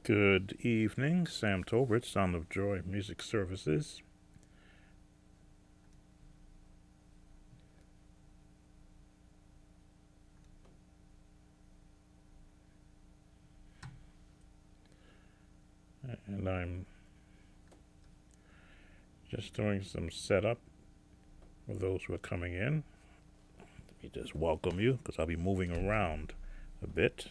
Good evening, Sam Tolbert, Sound of Joy Music Services. And I'm just doing some setup for those who are coming in. Let me just welcome you because I'll be moving around a bit.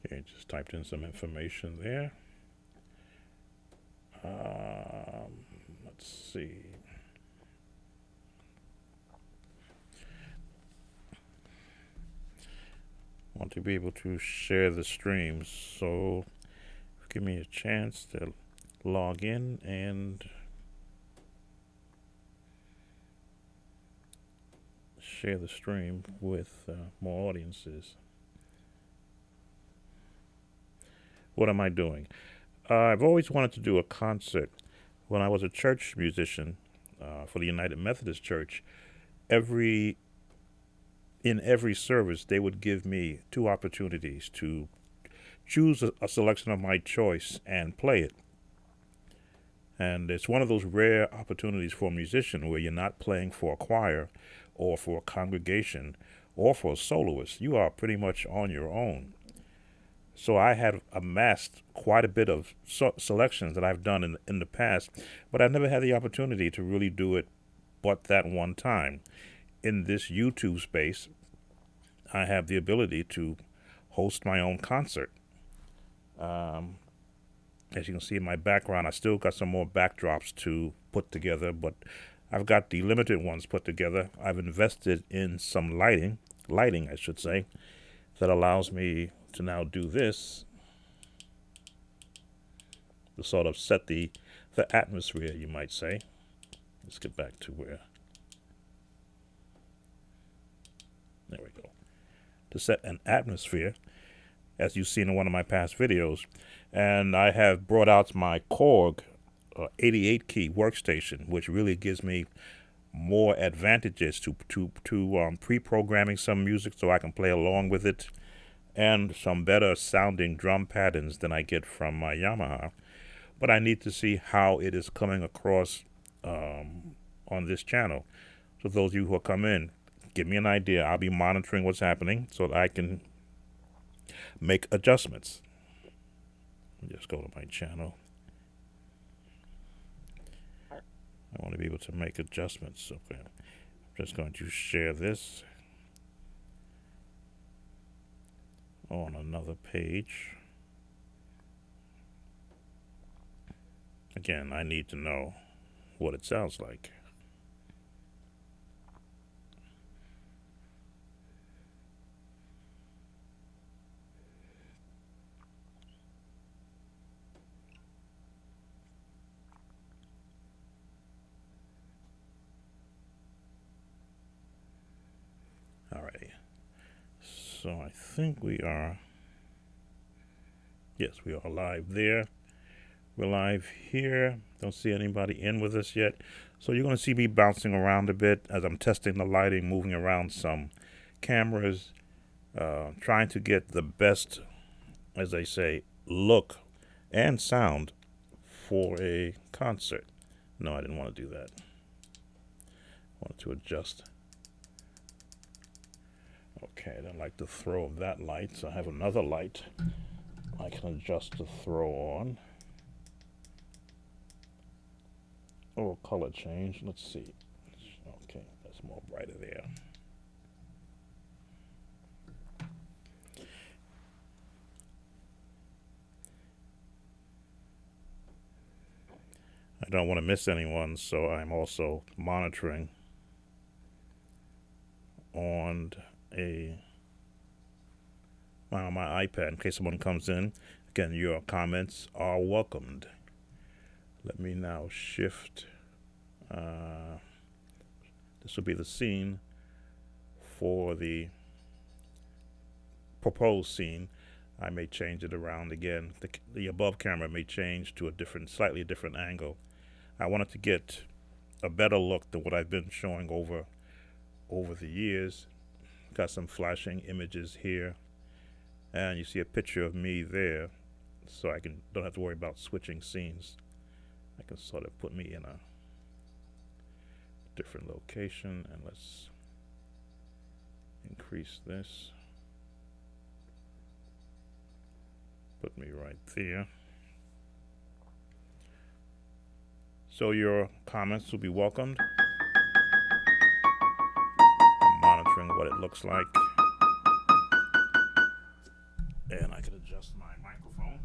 Okay, just typed in some information there. Let's see. Want to be able to share the stream, so give me a chance to log in and share the stream with more audiences. What am I doing? I've always wanted to do a concert. When I was a church musician for the United Methodist Church, in every service they would give me two opportunities to choose a selection of my choice and play it. And it's one of those rare opportunities for a musician where you're not playing for a choir or for a congregation or for a soloist. You are pretty much on your own. So I had amassed quite a bit of selections that I've done in the past, but I've never had the opportunity to really do it but that one time. In this YouTube space, I have the ability to host my own concert. As you can see in my background, I still got some more backdrops to put together, but I've got the limited ones put together. I've invested in some lighting I should say, that allows me to now do this to sort of set the atmosphere, you might say. Let's get back to where. There we go. To set an atmosphere, as you've seen in one of my past videos. And I have brought out my Korg 88 key workstation, which really gives me more advantages to pre-programming some music so I can play along with it, and some better sounding drum patterns than I get from my Yamaha. But I need to see how it is coming across on this channel. So those of you who will come in, give me an idea. I'll be monitoring what's happening so that I can make adjustments. Just go to my channel. I want to be able to make adjustments. Okay. I'm just going to share this on another page. Again, I need to know what it sounds like. Alrighty. So I think we are, yes, we are live there. We're live here. Don't see anybody in with us yet. So you're going to see me bouncing around a bit as I'm testing the lighting, moving around some cameras, trying to get the best, as they say, look and sound for a concert. No, I didn't want to do that. I wanted to adjust. Okay, I don't like the throw of that light, so I have another light I can adjust the throw on. Or color change. Let's see. Okay, that's more brighter there. I don't want to miss anyone, so I'm also monitoring on on my iPad in case someone comes in. Again, your comments are welcomed. Let me now shift. This will be the scene for the proposed scene. I may change it around again. The above camera may change to a slightly different angle. I wanted to get a better look than what I've been showing over the years. Got some flashing images here, and you see a picture of me there, so I don't have to worry about switching scenes. I can sort of put me in a different location, and let's increase this. Put me right there. So your comments will be welcomed. I'm monitoring what it looks like. And I can adjust my microphone.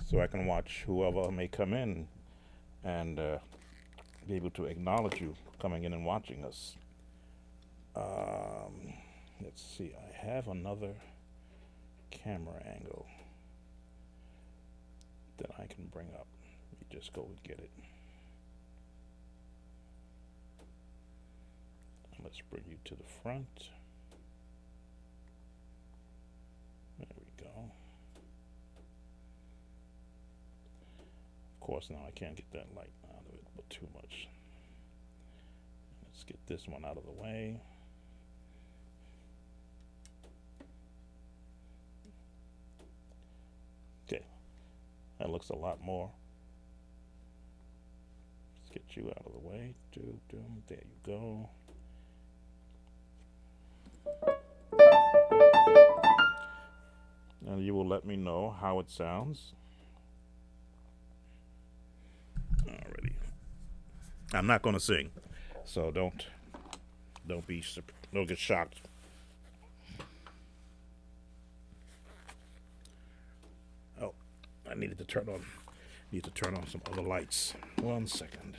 So I can watch whoever may come in and be able to acknowledge you coming in and watching us. Let's see, I have another camera angle that I can bring up. You just go and get it. Let's bring you to the front. There we go. Of course, now I can't get that light out of it, but too much. Let's get this one out of the way. Okay, that looks a lot more. Let's get you out of the way. There you go. And you will let me know how it sounds. Alrighty. I'm not going to sing, so don't get shocked. Oh, I need to turn on some other lights. 1 second.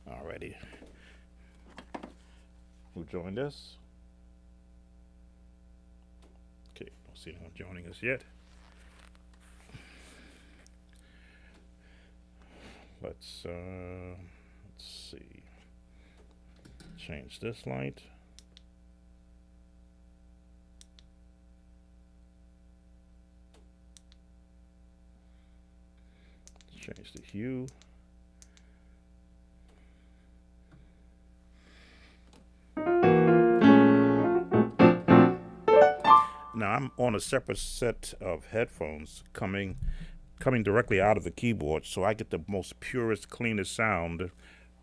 Alrighty. Who joined us? Okay, don't see anyone joining us yet. Let's see. Change this light. Change the hue. Now I'm on a separate set of headphones coming directly out of the keyboard, so I get the most purest, cleanest sound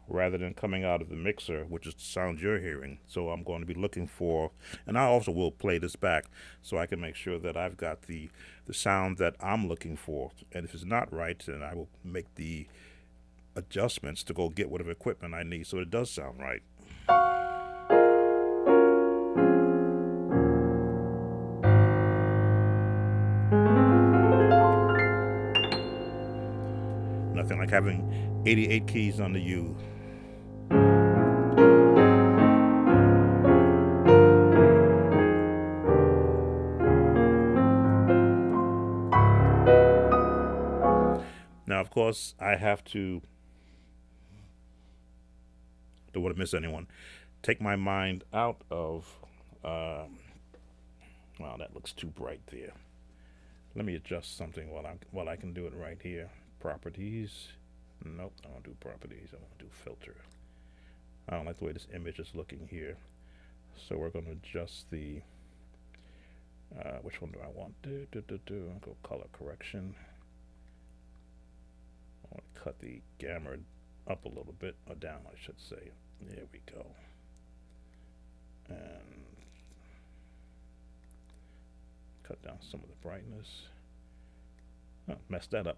rather than coming out of the mixer, which is the sound you're hearing. So I'm going to be looking for, and I also will play this back so I can make sure that I've got the sound that I'm looking for. And if it's not right, then I will make the adjustments to go get whatever equipment I need so it does sound right. Nothing like having 88 keys on the U. Now, of course, I have to, don't want to miss anyone, take my mind out of, wow, that looks too bright there. Let me adjust something while I can do it right here. Properties. Nope, I don't do properties. I want to do filter. I don't like the way this image is looking here. So we're going to adjust the, which one do I want? I'll go color correction. I want to cut the gamma up a little bit, or down I should say. There we go. And cut down some of the brightness. Oh, messed that up.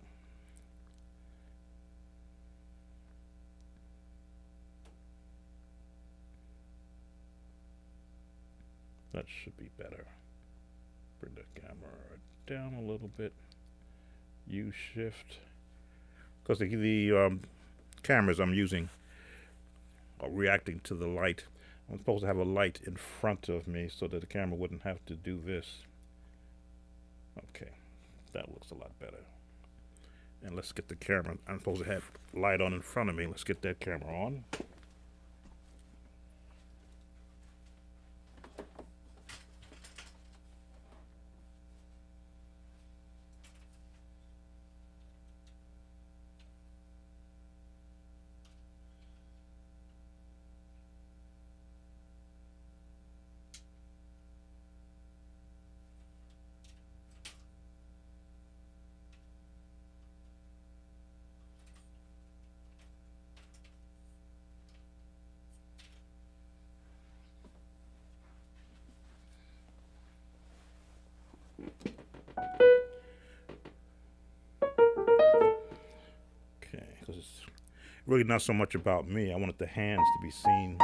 That should be better. Bring the camera down a little bit. U shift. Because the cameras I'm using are reacting to the light. I'm supposed to have a light in front of me so that the camera wouldn't have to do this. Okay, that looks a lot better. And let's get the camera. I'm supposed to have light on in front of me. Let's get that camera on. Okay, because it's really not so much about me. I wanted the hands to be seen.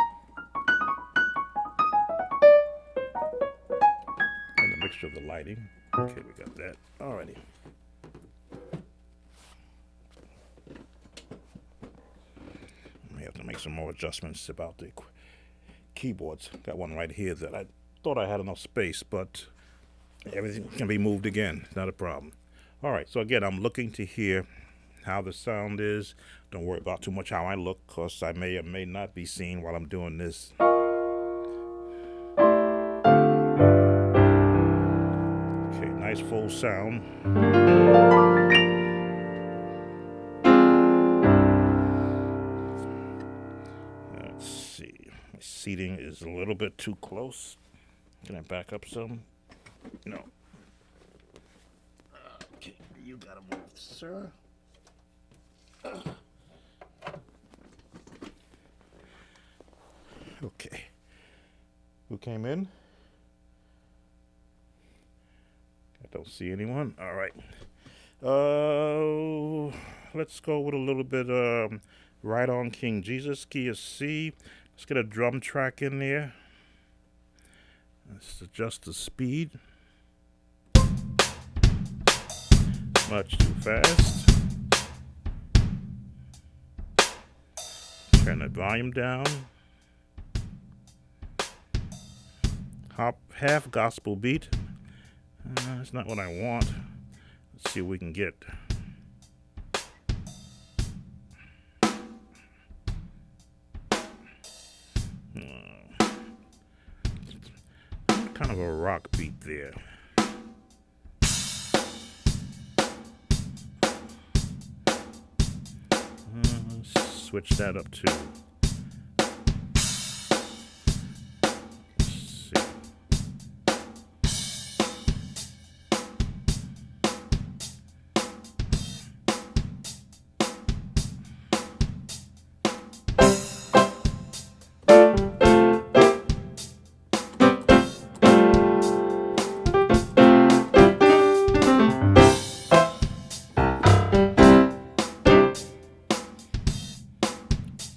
And the mixture of the lighting. Okay, we got that. Alrighty. I have to make some more adjustments about the keyboards. Got one right here that I thought I had enough space, but everything can be moved again. Not a problem. All right, so again, I'm looking to hear how the sound is. Don't worry about too much how I look, because I may or may not be seen while I'm doing this. Okay, nice full sound. Let's see. My seating is a little bit too close. Can I back up some? No. Okay, you gotta move, sir. Okay. Who came in? I don't see anyone. All right. Let's go with a little bit Right On King Jesus, key of C. Let's get a drum track in there. Let's adjust the speed. Much too fast. Turn the volume down. Half gospel beat. That's not what I want. Let's see what we can get. Kind of a rock beat there. Switch that up too. Let's see.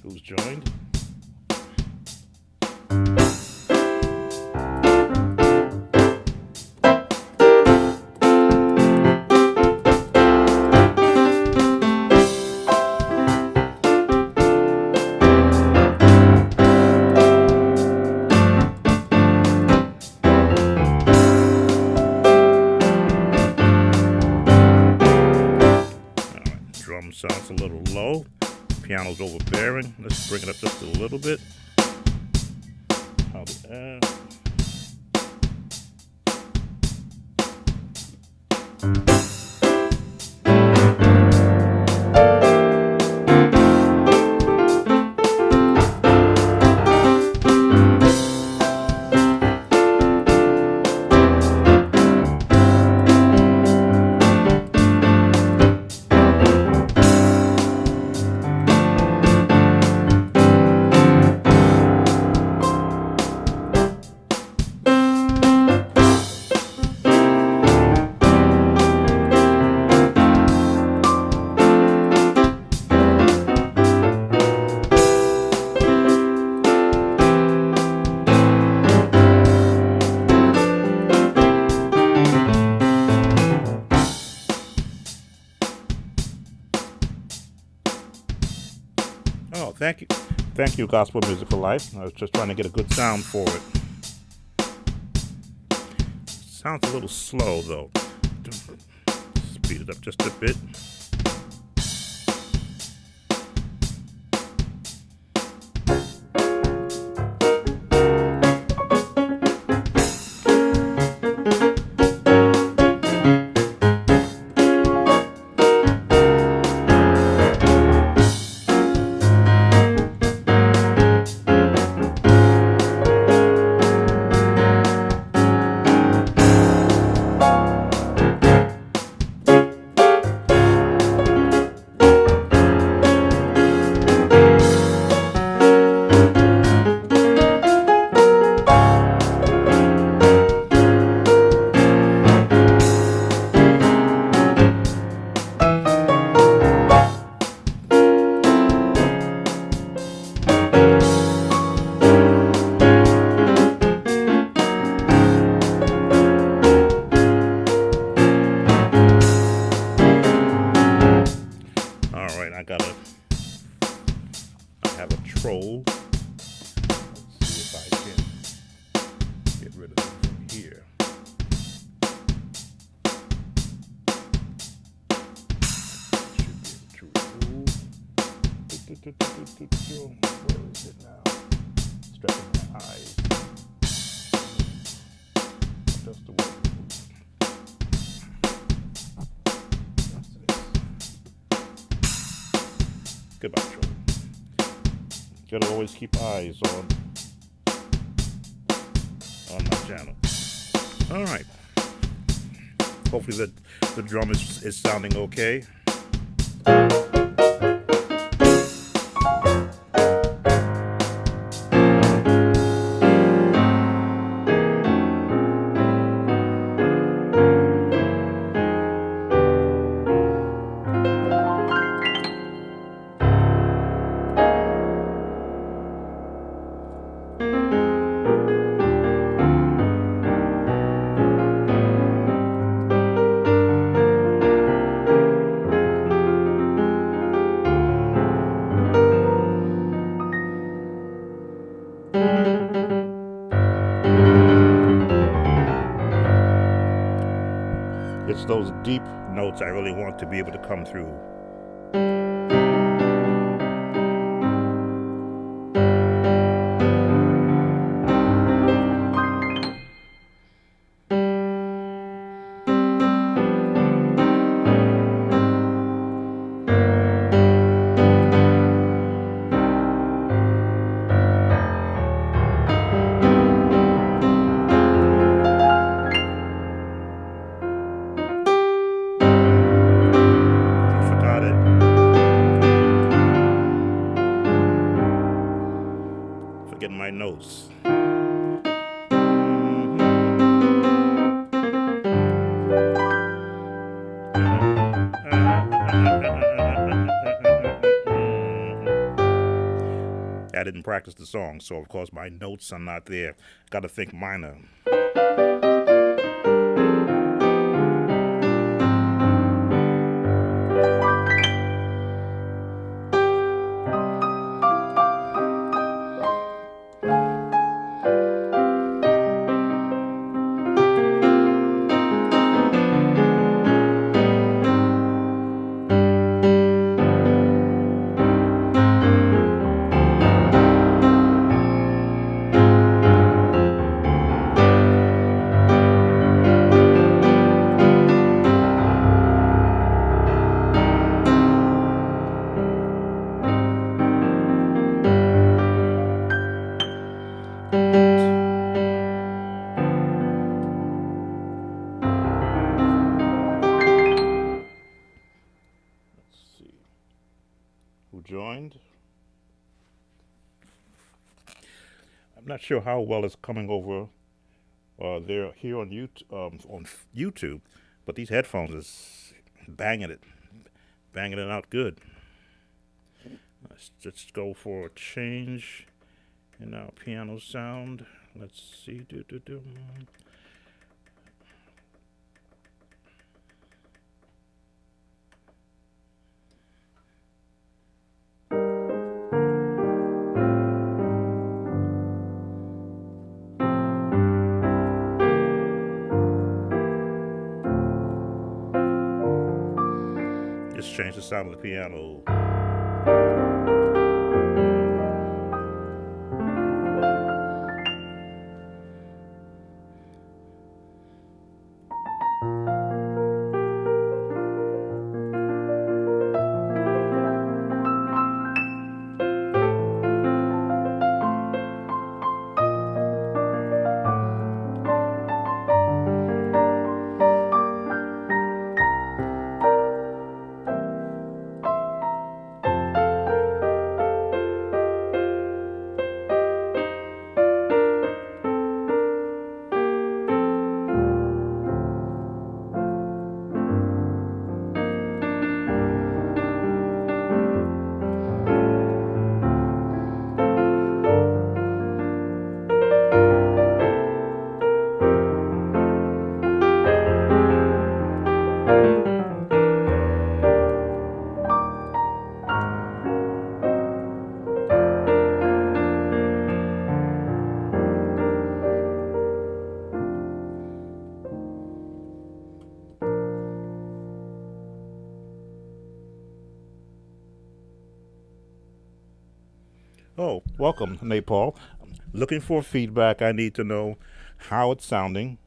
Who's joined? Drum sounds a little low. Piano's overbearing. Let's bring it up just a little bit. How the Oh, thank you. Thank you, Gospel Music for Life. I was just trying to get a good sound for it. Sounds a little slow, though. Speed it up just a bit. All right, I have a troll. Let's see if I can get rid of it from here. Should be able to remove. Where is it now? Stretching my eyes. Just the way to move. Goodbye, troll. Gotta always keep eyes on my channel. All right. Hopefully the drum is sounding okay. It's those deep notes I really want to be able to come through. Forgetting my notes. I didn't practice the song, so of course my notes are not there. Gotta think minor. Who joined? I'm not sure how well it's coming over there here on YouTube, but these headphones is banging it out good. Let's just go for a change in our piano sound. Let's see. change the sound of the piano. Oh, welcome, Napal. Looking for feedback. I need to know how it's sounding.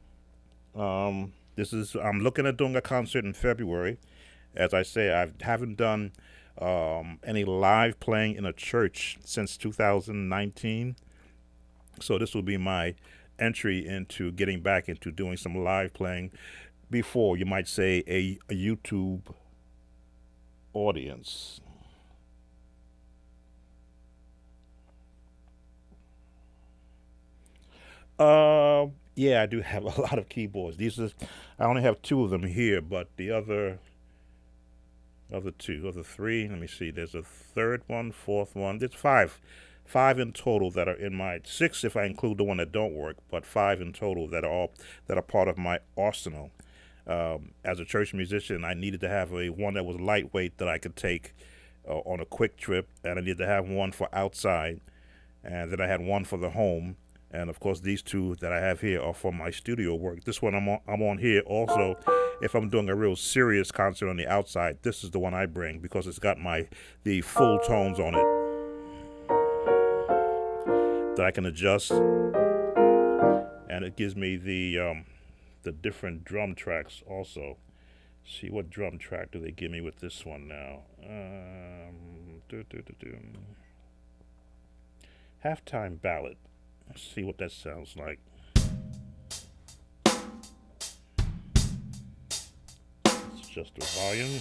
I'm looking at doing a concert in February. As I say, I haven't done any live playing in a church since 2019. So this will be my entry into getting back into doing some live playing before, you might say, a YouTube audience. Yeah, I do have a lot of keyboards. I only have two of them here, but the other three. Let me see. There's a third one, fourth one. There's five in total that are in my six if I include the one that don't work, but five in total that are part of my arsenal. As a church musician, I needed to have one that was lightweight that I could take on a quick trip, and I needed to have one for outside, and then I had one for the home. And of course, these two that I have here are for my studio work. This one I'm on here also. If I'm doing a real serious concert on the outside, this is the one I bring because it's got the full tones on it that I can adjust, and it gives me the different drum tracks also. See, what drum track do they give me with this one now? Halftime ballad. Let's see what that sounds like. Let's adjust the volume.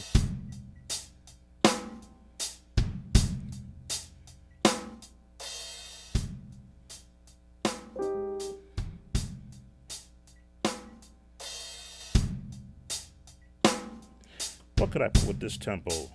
What could I put with this tempo?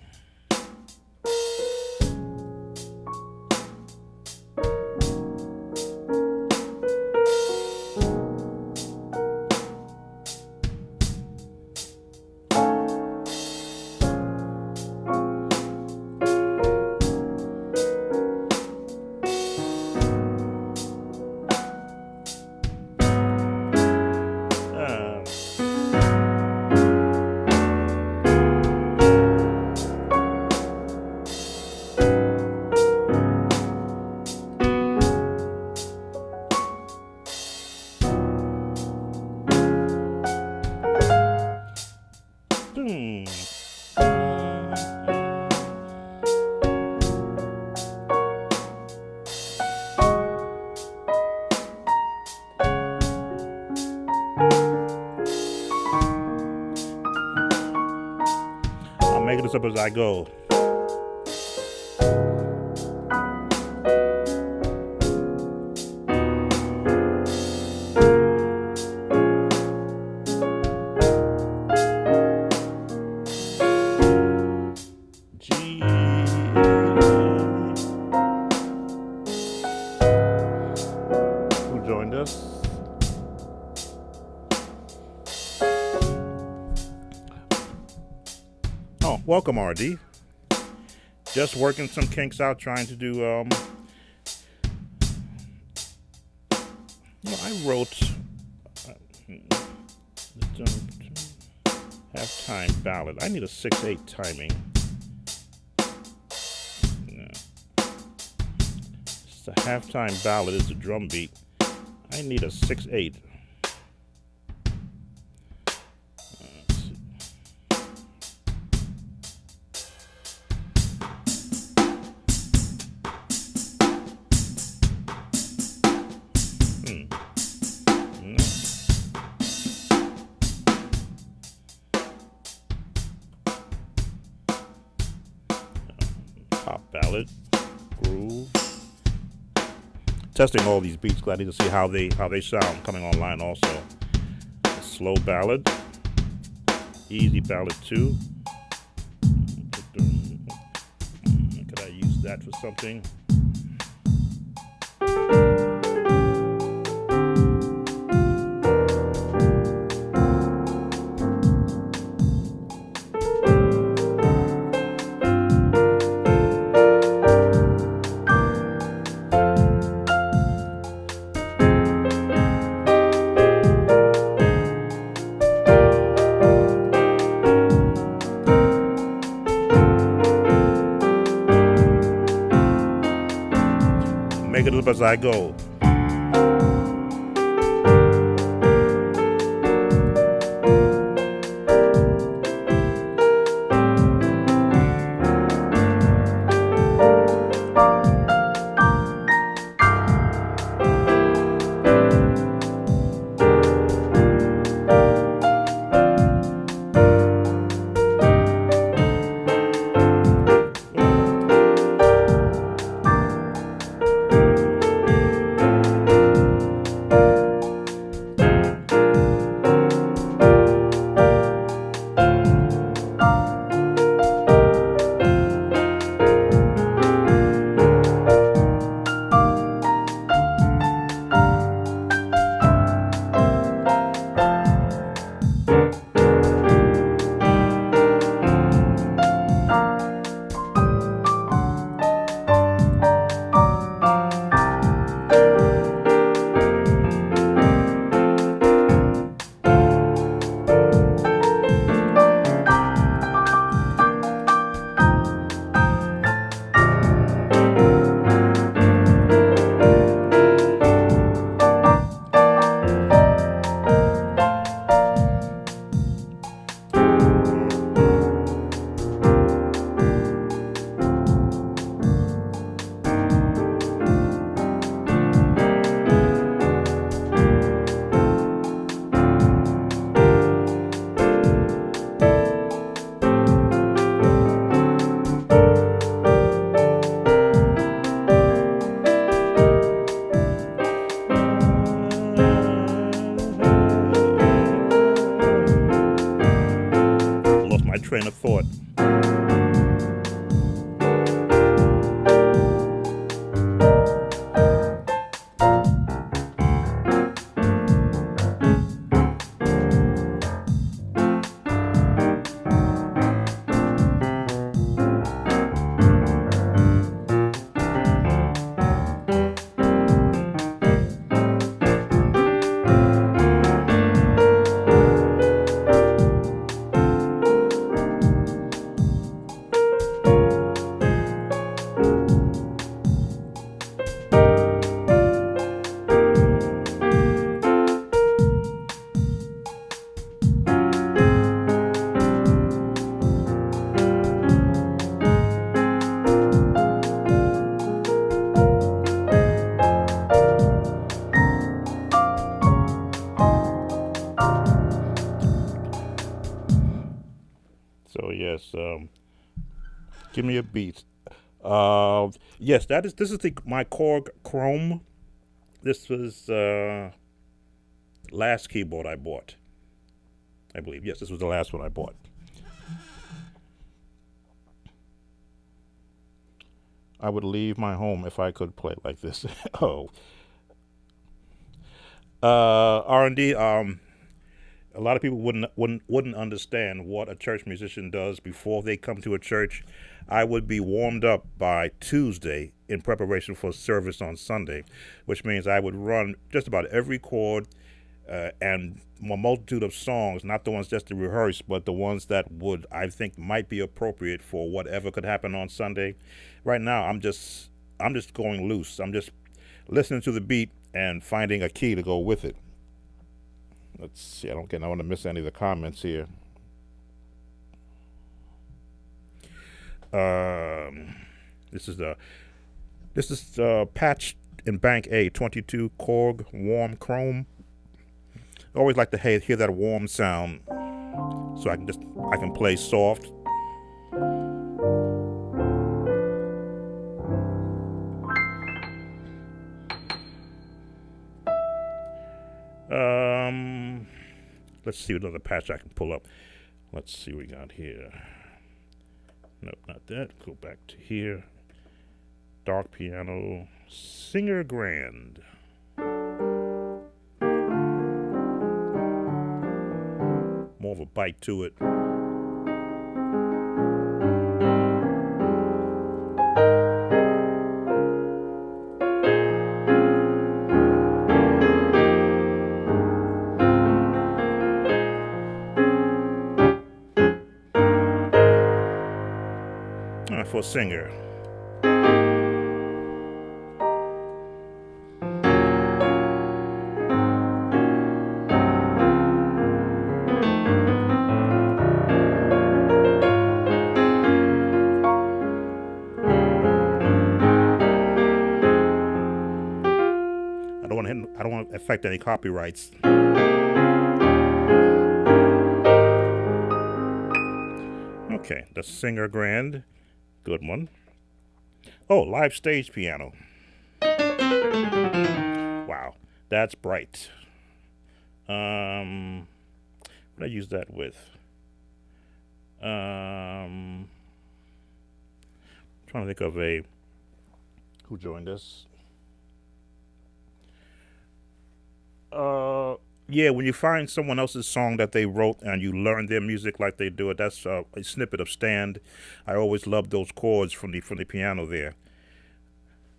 I'm making this up as I go. Who joined us? Oh, welcome, RD. Just working some kinks out, trying to do. I wrote halftime ballad. I need a 6/8 timing. a halftime ballad is the drum beat. I need a 6/8. Pop ballad, groove. Testing all these beats. Glad to see how they sound coming online. Also, a slow ballad, easy ballad too. Could I use that for something? Make it up as I go. Lost my train of thought. So yes, give me a beat. Yes, this is my Korg Chrome. This was last keyboard I bought. I believe yes, this was the last one I bought. I would leave my home if I could play like this. Oh, R&D. A lot of people wouldn't understand what a church musician does before they come to a church. I would be warmed up by Tuesday in preparation for service on Sunday, which means I would run just about every chord and a multitude of songs, not the ones just to rehearse, but the ones that I think might be appropriate for whatever could happen on Sunday. Right now, I'm just I'm just going loose. I'm just listening to the beat and finding a key to go with it. Let's see. I want to miss any of the comments here. This is patch in Bank A 22 Korg warm chrome. I always like to hear that warm sound, so I can play soft. Let's see another patch I can pull up. Let's see what we got here. Nope, not that. Go back to here. Dark piano, Singer Grand. More of a bite to it. For Singer. I don't want to affect any copyrights. Okay, the Singer Grand. Good one. Oh, live stage piano. Wow, that's bright. What did I use that with? Trying to think of who joined us. Yeah, when you find someone else's song that they wrote and you learn their music like they do it, that's a snippet of Stand. I always love those chords from the piano there.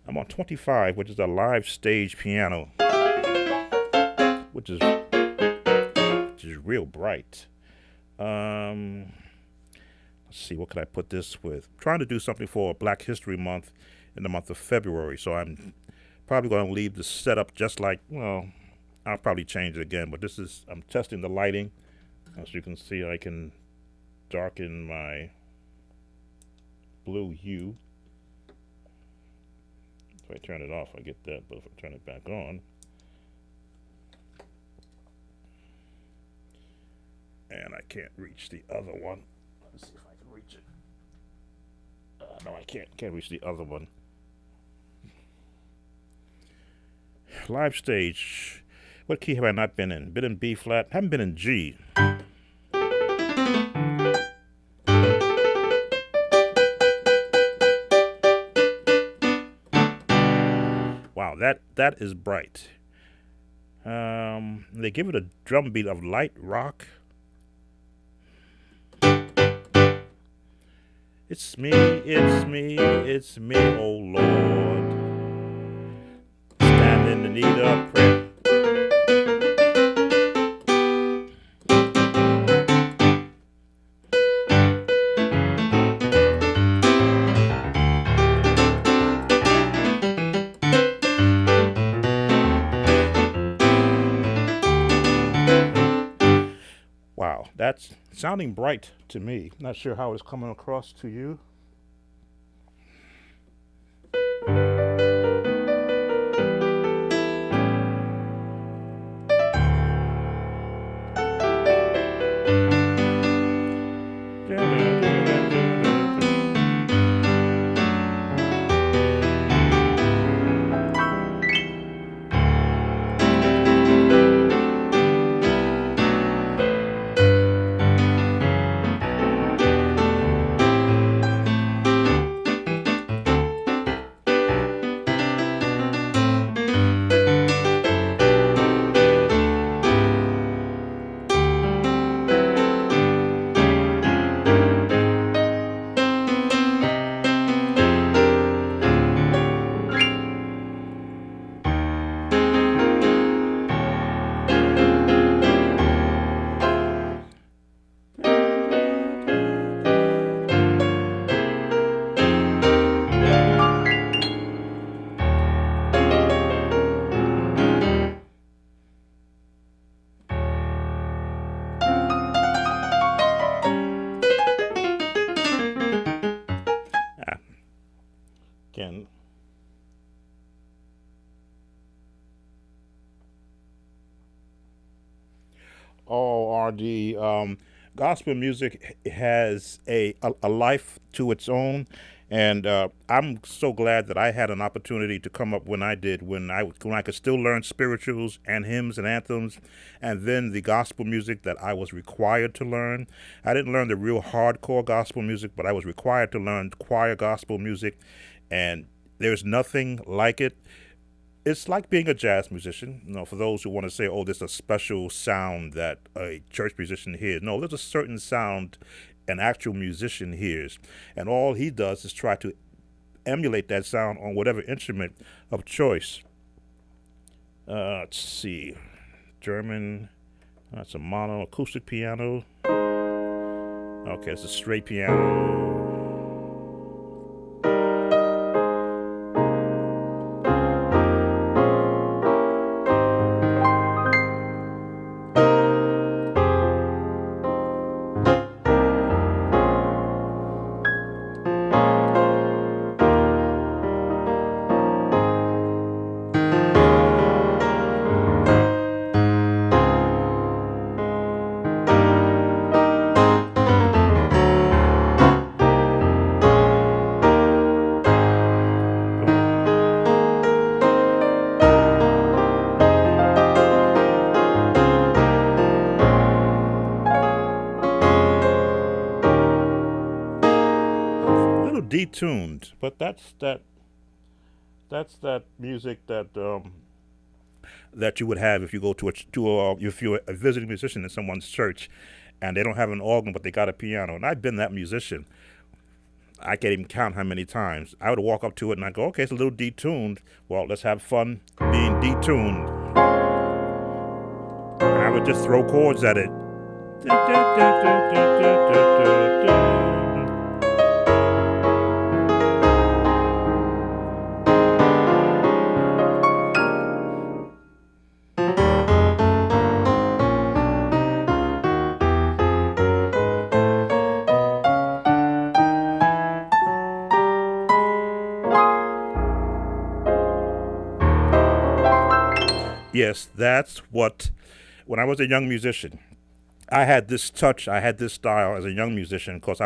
I'm on 25, which is a live stage piano, which is real bright. Let's see, what could I put this with? I'm trying to do something for Black History Month in the month of February, so I'm probably going to leave the setup just like, well, I'll probably change it again, but I'm testing the lighting. As you can see, I can darken my blue hue. If I turn it off, I get that, but if I turn it back on, and I can't reach the other one. Let's see if I can reach it. No, I can't reach the other one. Live stage. What key have I not been in? Been in B flat. Haven't been in G. Wow, that is bright. They give it a drum beat of light rock. It's me, oh Lord. Stand in the need of prayer. Wow, that's sounding bright to me. Not sure how it's coming across to you. ORD. Gospel music has a life to its own, and I'm so glad that I had an opportunity to come up when I did, when I could still learn spirituals and hymns and anthems, and then the gospel music that I was required to learn. I didn't learn the real hardcore gospel music, but I was required to learn choir gospel music, and there's nothing like it. It's like being a jazz musician. For those who want to say, "Oh, there's a special sound that a church musician hears." No, there's a certain sound an actual musician hears, and all he does is try to emulate that sound on whatever instrument of choice. Let's see, German. That's a mono acoustic piano. Okay, it's a straight piano. A little detuned, but that's that music that you would have if you go if you're a visiting musician in someone's church, and they don't have an organ but they got a piano. And I've been that musician. I can't even count how many times I would walk up to it and I go, "Okay, it's a little detuned. Well, let's have fun being detuned." And I would just throw chords at it. Yes, that's what. When I was a young musician, I had this touch, I had this style as a young musician because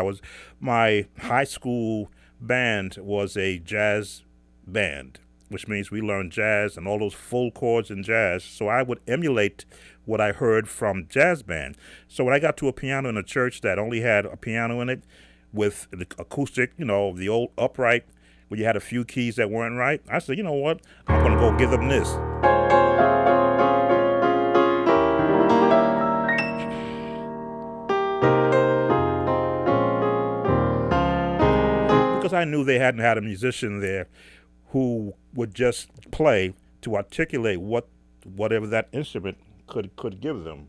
my high school band was a jazz band, which means we learned jazz and all those full chords in jazz. So I would emulate what I heard from jazz band. So when I got to a piano in a church that only had a piano in it with the acoustic, the old upright, where you had a few keys that weren't right, I said, you know what? I'm going to go give them this. Because I knew they hadn't had a musician there who would just play to articulate whatever that instrument could give them.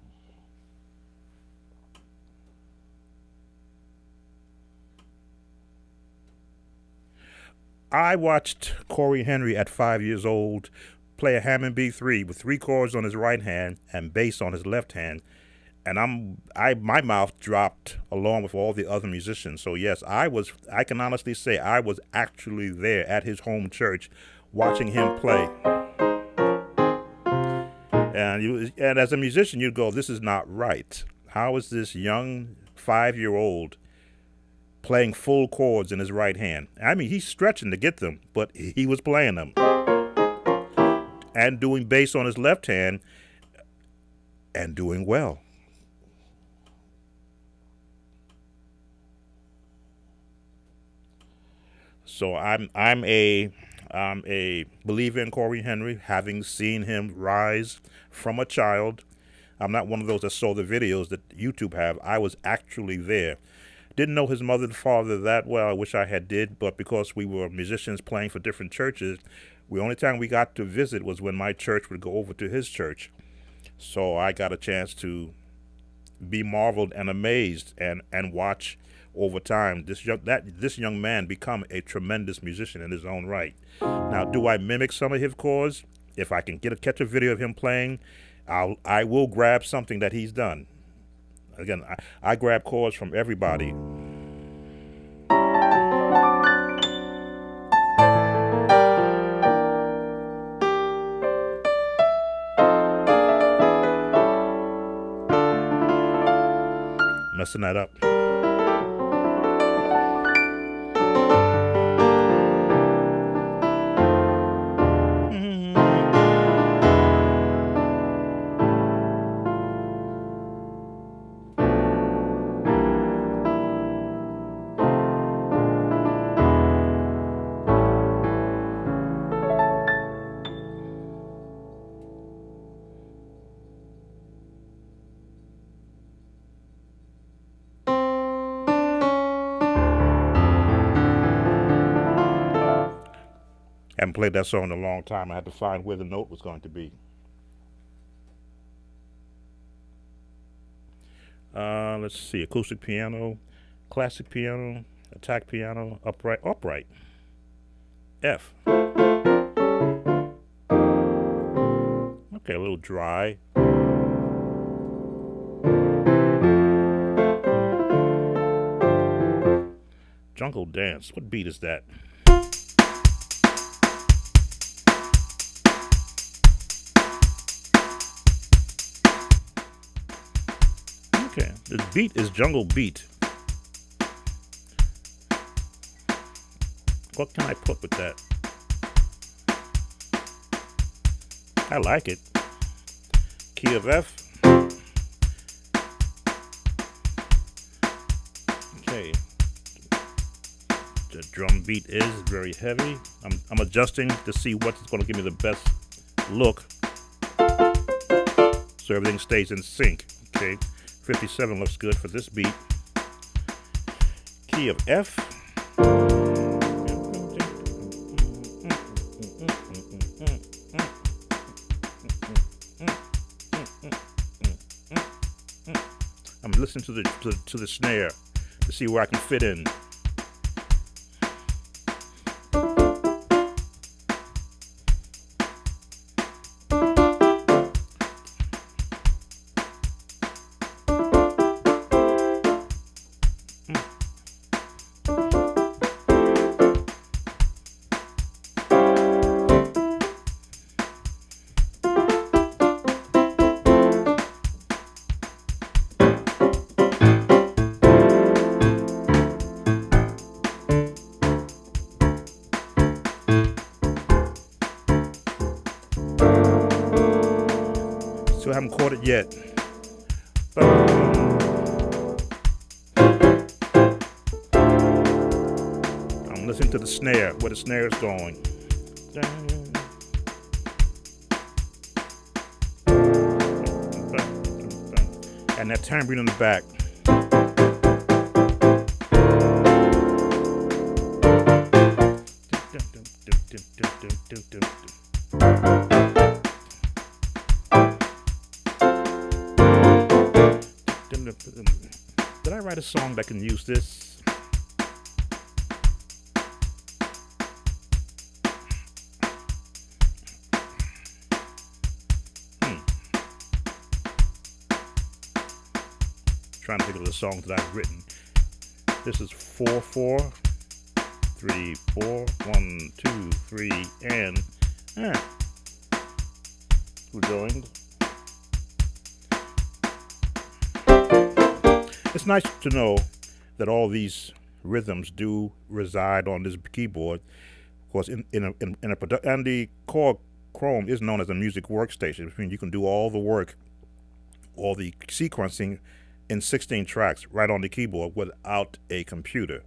I watched Corey Henry at 5 years old play a Hammond B3 with three chords on his right hand and bass on his left hand, and my mouth dropped along with all the other musicians. So yes, I can honestly say I was actually there at his home church watching him play. And as a musician you'd go, "This is not right. How is this young 5-year old playing full chords in his right hand?" I mean, he's stretching to get them, but he was playing them and doing bass on his left hand and doing well. So I'm a believer in Corey Henry, having seen him rise from a child. I'm not one of those that saw the videos that YouTube have. I was actually there. Didn't know his mother and father that well. I wish I had did, but because we were musicians playing for different churches, the only time we got to visit was when my church would go over to his church. So I got a chance to be marveled and amazed and watch over time this young man become a tremendous musician in his own right. Now, do I mimic some of his chords? If I can catch a video of him playing, I will grab something that he's done. Again, I grab chords from everybody. messing that up. Haven't played that song in a long time. I had to find where the note was going to be. Let's see, acoustic piano, classic piano, attack piano, upright, F. Okay, a little dry. Jungle Dance, what beat is that? Okay, the beat is Jungle Beat. What can I put with that? I like it. Key of F. Okay. The drum beat is very heavy. I'm adjusting to see what's going to give me the best look, so everything stays in sync. Okay. 57 looks good for this beat. Key of F. I'm listening to the snare to see where I can fit in. Still haven't caught it yet. I'm listening to the snare, where the snare is going. And that tambourine in the back. Did I write a song that can use this? Trying to think of the songs that I've written. This is 4/4, 3/4, 1, 2, 3, and who joined? It's nice to know that all these rhythms do reside on this keyboard. Of course, and the Core Chrome is known as a music workstation, which means you can do all the work, all the sequencing in 16 tracks right on the keyboard without a computer.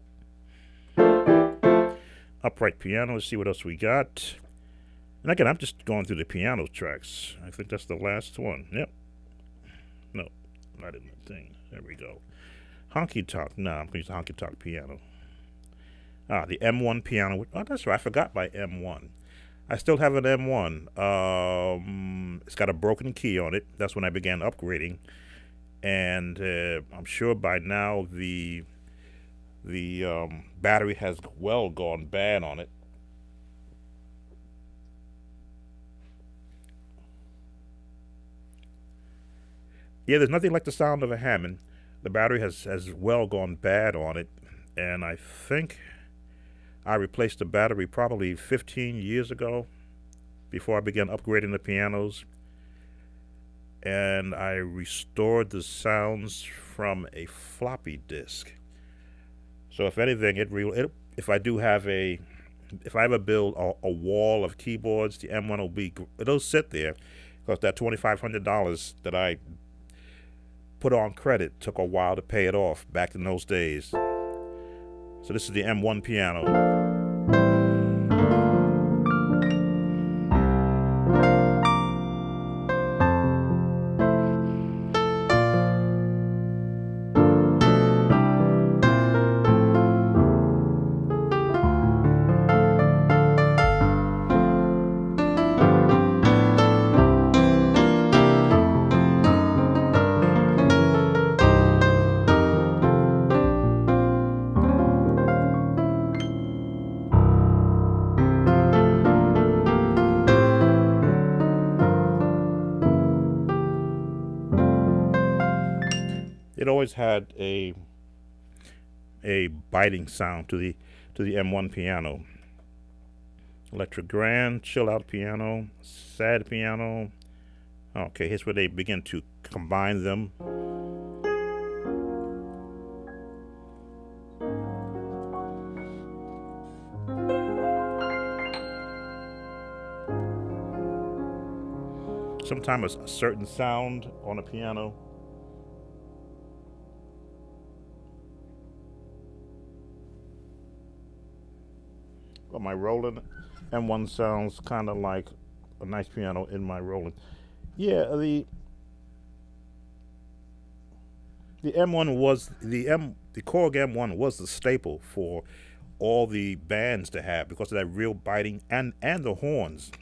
Upright piano, let's see what else we got. And again, I'm just going through the piano tracks. I think that's the last one. Yep. No, not in the thing. There we go. Honky Tonk. No, I'm going to use the Honky Tonk piano. The M1 piano. Oh, that's right. I forgot my M1. I still have an M1. It's got a broken key on it. That's when I began upgrading. And I'm sure by now the battery has well gone bad on it. Yeah, there's nothing like the sound of a Hammond. The battery has well gone bad on it, and I think I replaced the battery probably 15 years ago before I began upgrading the pianos. and I restored the sounds from a floppy disk. So if anything, if I do have if I ever build a wall of keyboards, the M1 it'll sit there because that $2,500 that I put on credit took a while to pay it off back in those days. So this is the M1 piano. It always had a biting sound to the M1 piano. Electric grand, chill out piano, sad piano. Okay, here's where they begin to combine them. Sometimes a certain sound on a piano. Well, my Roland M1 sounds kind of like a nice piano in my Roland. Yeah, the M1 was the Korg M1 was the staple for all the bands to have because of that real biting and the horns.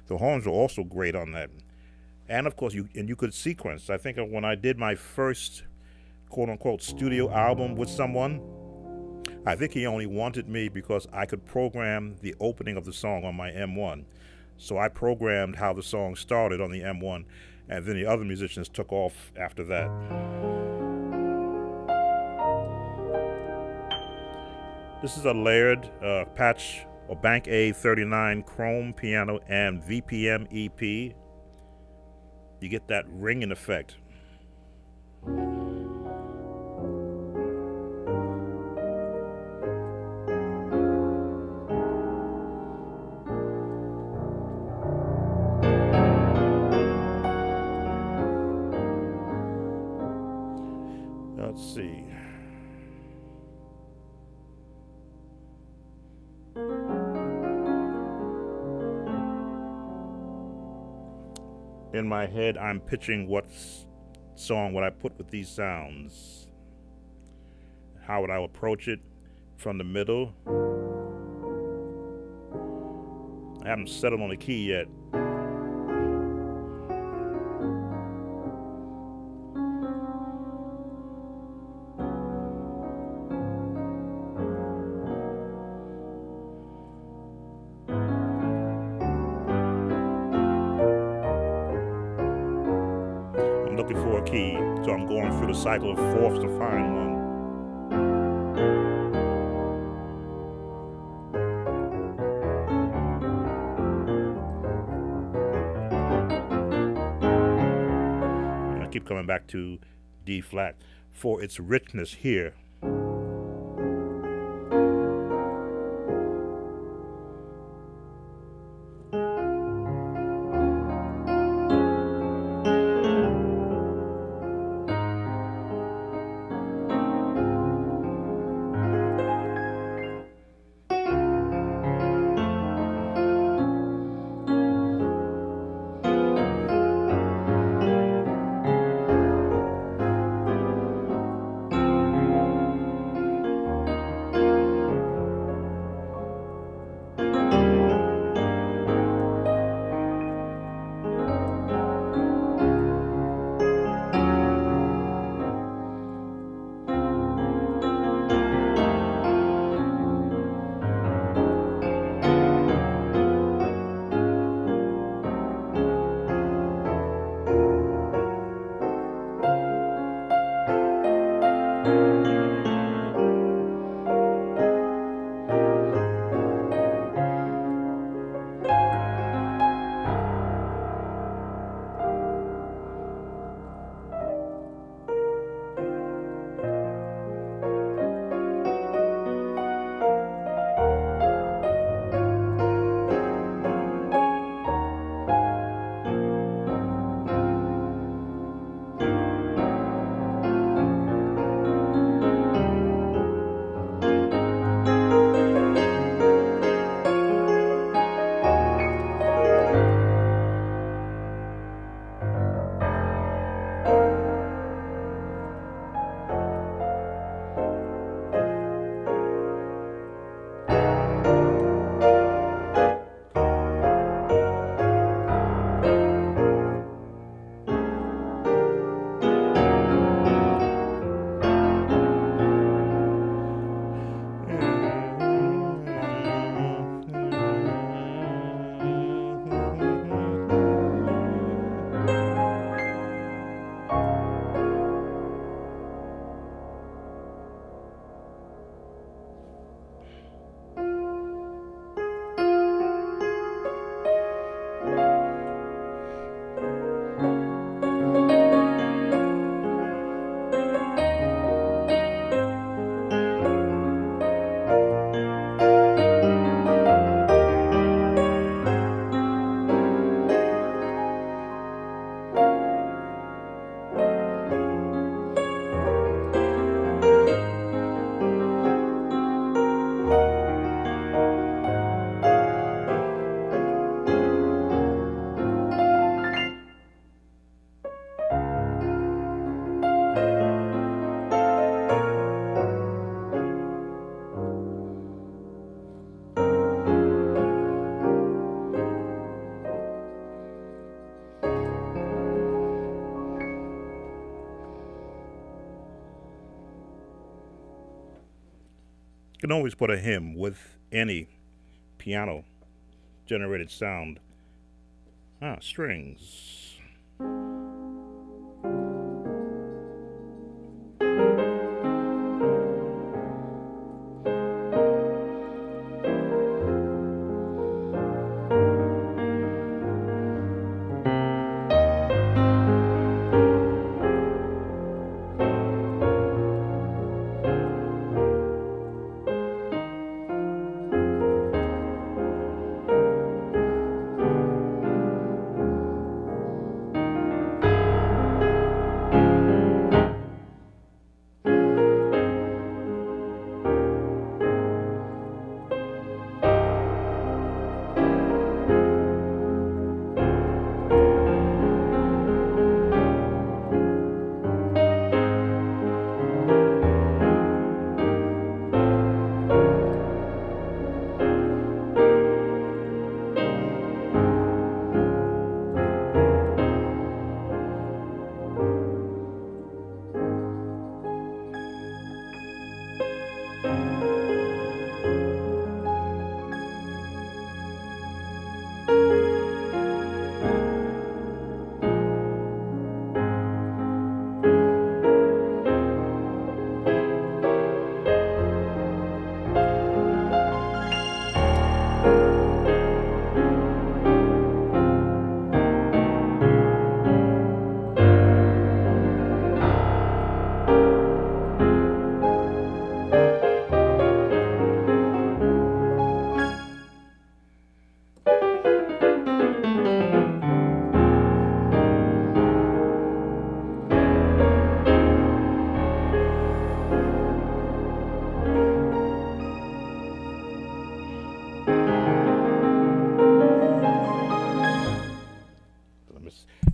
The horns were also great on that, and of course you could sequence. I think when I did my first quote unquote studio album with someone, I think he only wanted me because I could program the opening of the song on my M1. So I programmed how the song started on the M1, and then the other musicians took off after that. This is a layered patch or Bank A39 Chrome piano and VPM EP. You get that ringing effect. Let's see. In my head, I'm pitching what song would I put with these sounds. How would I approach it from the middle? I haven't settled on the key yet. Looking for a key, so I'm going through the cycle of fourths to find one. And I keep coming back to D flat for its richness here. can always put a hymn with any piano generated sound. Strings.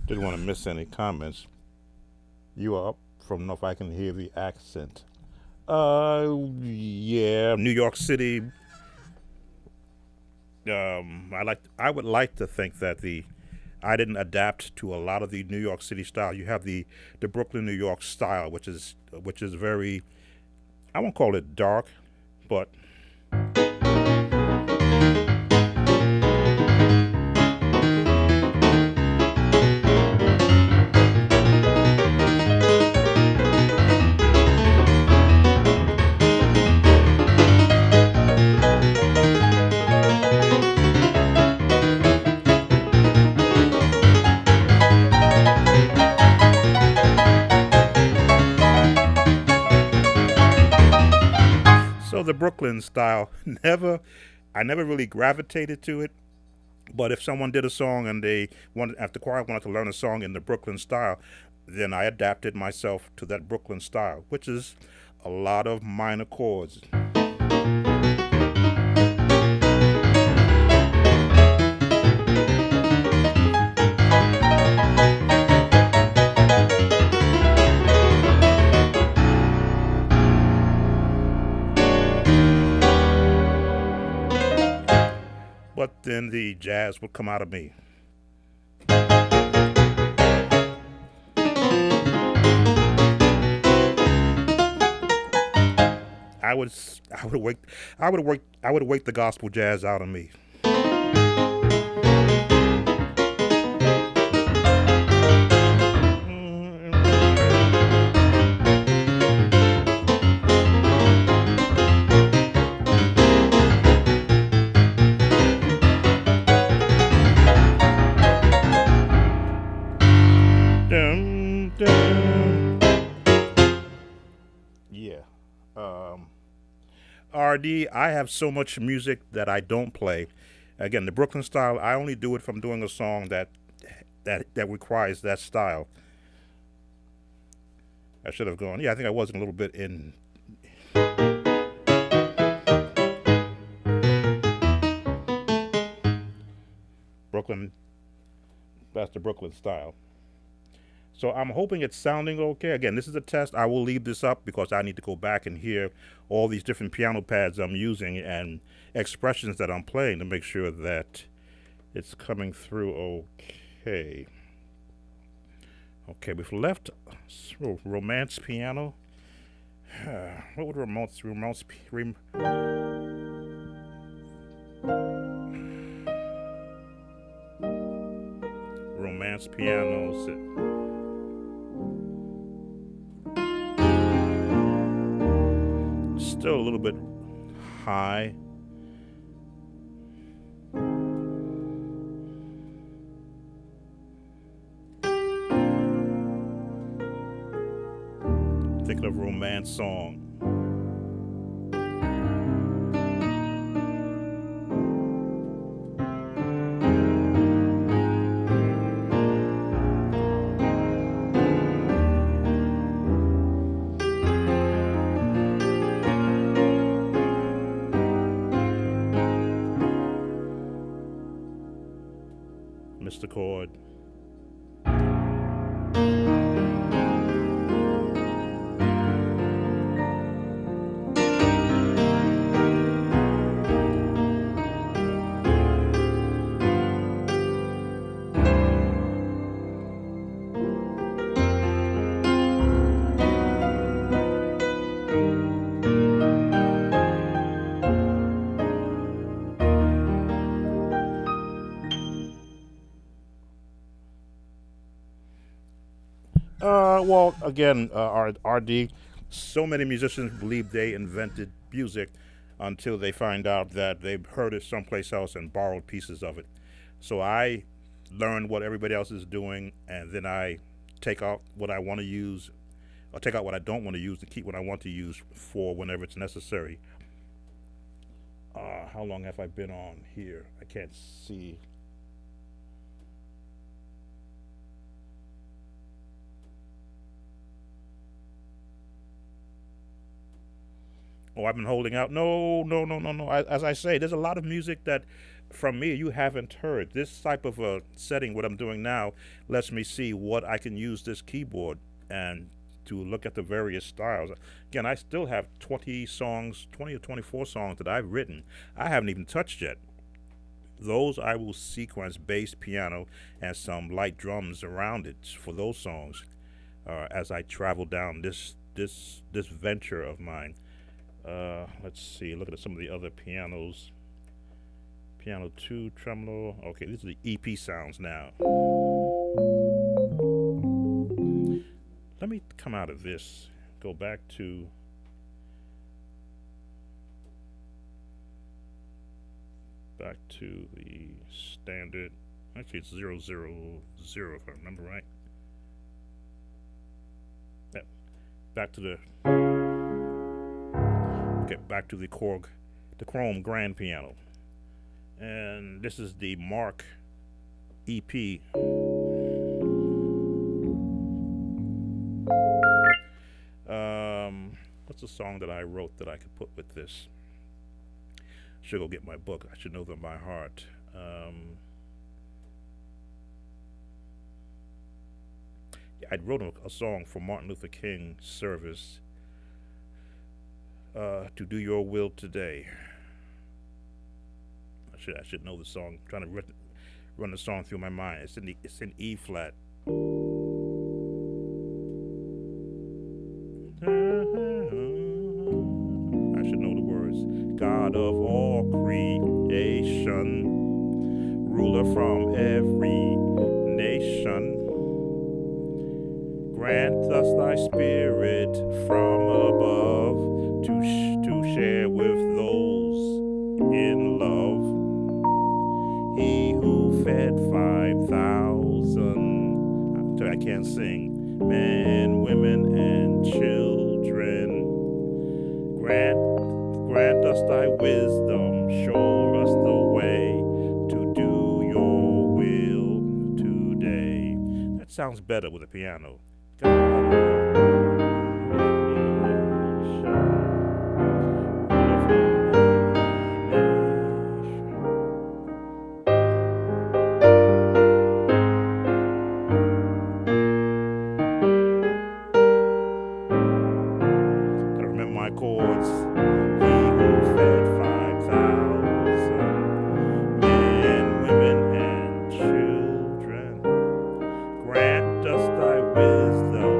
Didn't want to miss any comments. You are up from know if I can hear the accent. Yeah, New York City. I would like to think that I didn't adapt to a lot of the New York City style. You have the Brooklyn, New York style, which is very, I won't call it dark, but so the Brooklyn style I never really gravitated to it. But if someone did a song and if the choir wanted to learn a song in the Brooklyn style, then I adapted myself to that Brooklyn style, which is a lot of minor chords. But then the jazz would come out of me. I would wake the gospel jazz out of me. Dun, dun. Yeah. RD, I have so much music that I don't play. Again, the Brooklyn style, I only do it if I'm doing a song that requires that style. I should have gone. Yeah, I think I was a little bit in. Brooklyn, that's the Brooklyn style. So I'm hoping it's sounding okay. Again, this is a test. I will leave this up because I need to go back and hear all these different piano pads I'm using and expressions that I'm playing to make sure that it's coming through okay. Okay, we've left romance piano. What would romance pianos? Still a little bit high. Thinking of romance song. Mr. Chord. Well, again, RD, so many musicians believe they invented music until they find out that they've heard it someplace else and borrowed pieces of it. So I learn what everybody else is doing, and then I take out what I want to use, or take out what I don't want to use, and keep what I want to use for whenever it's necessary. How long have I been on here? I can't see. Oh, I've been holding out. No, no, no, no, no. As I say, there's a lot of music that from me you haven't heard. This type of a setting, what I'm doing now, lets me see what I can use this keyboard and to look at the various styles. Again, I still have 20 songs, 20 or 24 songs that I've written. I haven't even touched yet. Those I will sequence bass, piano, and some light drums around it for those songs as I travel down this venture of mine. Let's see. Look at some of the other pianos. Piano 2, tremolo. Okay, these are the EP sounds now. Let me come out of this. Go back to the standard. Actually, it's 000 if I remember right. Yeah. Back to the back to the Korg, the Chrome grand piano, and this is the Mark EP. What's the song that I wrote that I could put with this? Should go get my book. I should know them by heart. Yeah, I wrote a song for Martin Luther King service. To do your will today. I should know the song. I'm trying to run the song through my mind. It's in E flat. I should know the words. God of all creation, ruler from every nation, grant us thy spirit from above to share with those in love. He who fed 5,000, I can't sing, men, women, and children. Grant us thy wisdom, show us the way to do your will today. That sounds better with a piano. Chords. He who fed 5,000 men, women, and children. Grant us thy wisdom,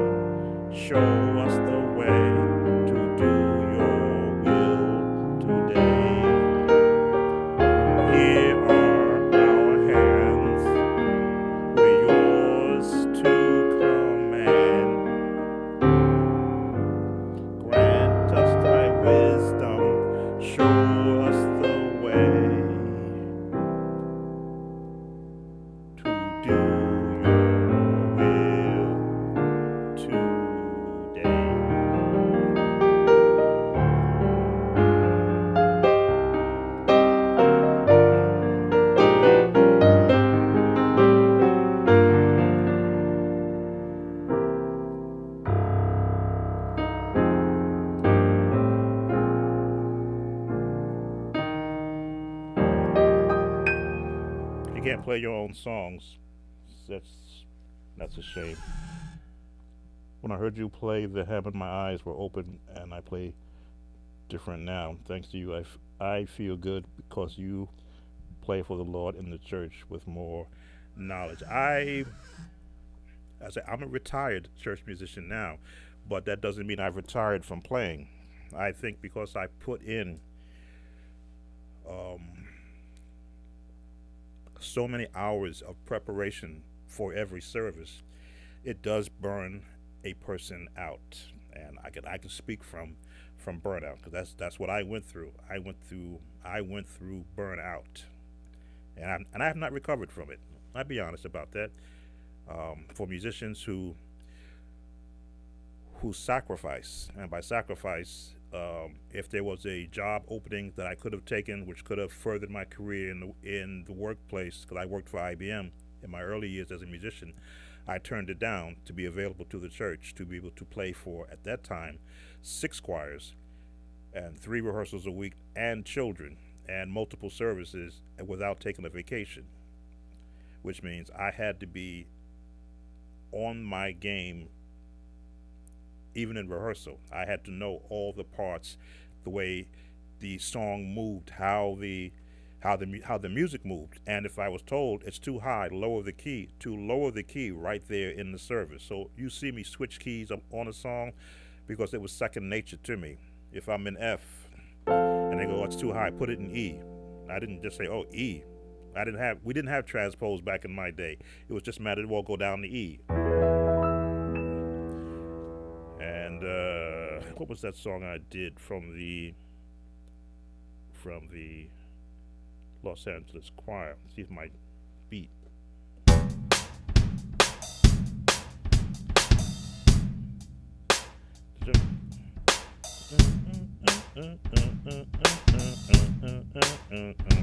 play your own songs. That's a shame. When I heard you play The Heaven, my eyes were open, and I play different now. Thanks to you, I feel good because you play for the Lord in the church with more knowledge. I'm a retired church musician now, but that doesn't mean I've retired from playing. I think because I put in um, so many hours of preparation for every service, it does burn a person out, and I can speak from burnout because that's what I went through. I went through burnout, and I have not recovered from it. I'll be honest about that. For musicians who sacrifice, and by sacrifice, if there was a job opening that I could have taken, which could have furthered my career in the workplace, because I worked for IBM in my early years as a musician, I turned it down to be available to the church to be able to play for, at that time, 6 choirs and 3 rehearsals a week and children and multiple services without taking a vacation, which means I had to be on my game even in rehearsal. I had to know all the parts, the way the song moved, how the music moved, and if I was told it's too high, lower the key, to lower the key right there in the service. So you see me switch keys up on a song because it was second nature to me. If I'm in F and they go, oh, it's too high, put it in E. I didn't just say, oh, E. We didn't have transpose back in my day. It was just a matter of, well, go down to E. And what was that song I did from the Los Angeles choir? Let's see if my beat.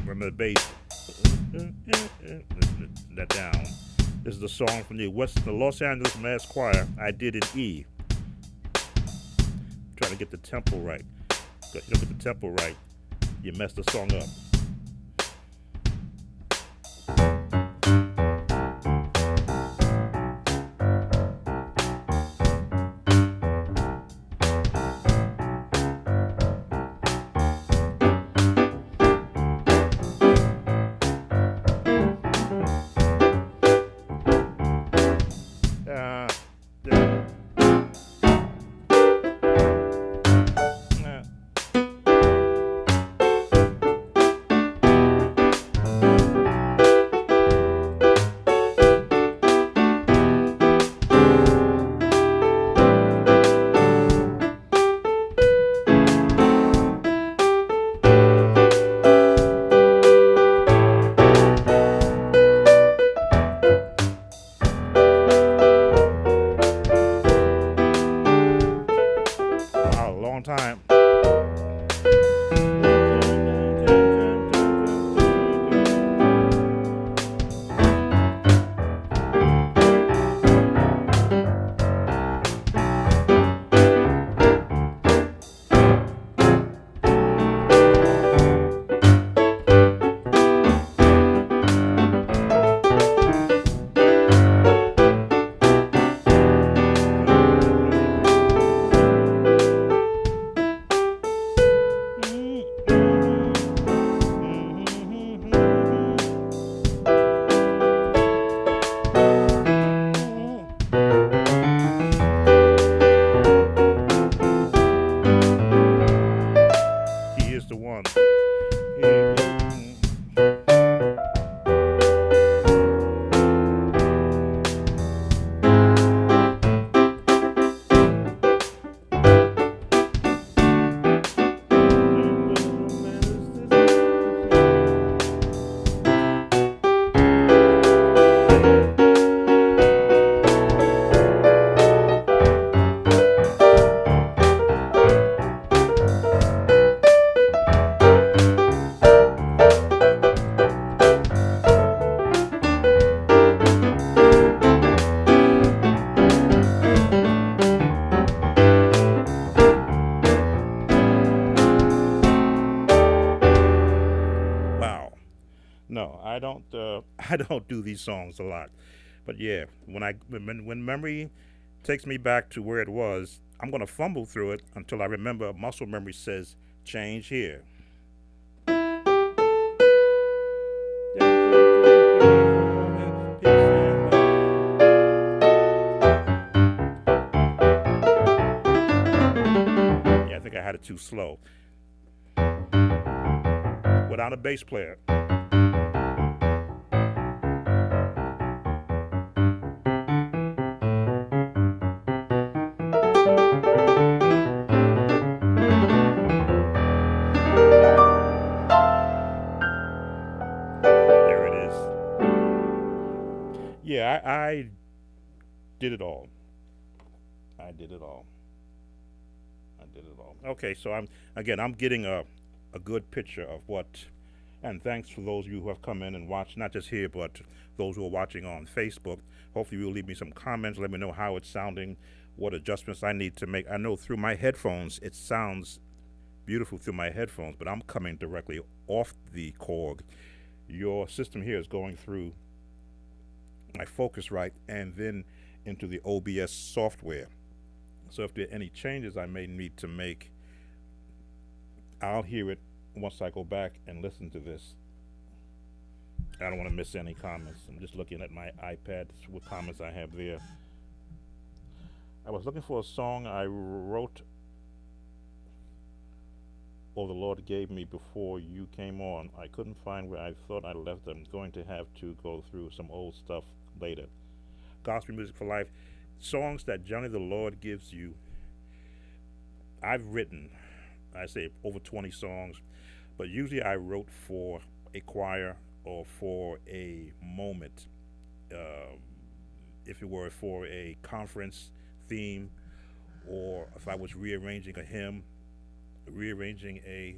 Remember the bass. That down. This is the song from the Los Angeles Mass Choir. I did in E. Trying to get the tempo right. If you don't get the tempo right, you mess the song up. I don't do these songs a lot. But yeah, when memory takes me back to where it was, I'm gonna fumble through it until I remember. Muscle memory says change here. Yeah, I think I had it too slow. Without a bass player. There it is. Yeah, I did it all. I did it all. I did it all. Okay, so I'm getting a good picture of what. And thanks for those of you who have come in and watched, not just here, but those who are watching on Facebook. Hopefully, you'll leave me some comments. Let me know how it's sounding, what adjustments I need to make. I know through my headphones, it sounds beautiful through my headphones, but I'm coming directly off the Korg. Your system here is going through my Focusrite and then into the OBS software. So if there are any changes I may need to make, I'll hear it once I go back and listen to this. I don't want to miss any comments. I'm just looking at my iPad, what comments I have there. I was looking for a song I wrote, or the Lord gave me before you came on. I couldn't find where I thought I left them. Going to have to go through some old stuff later. Gospel Music for Life. Songs that Johnny the Lord gives you. I've written, I say, over 20 songs, but usually I wrote for a choir or for a moment. If it were for a conference theme, or if I was rearranging a hymn, rearranging a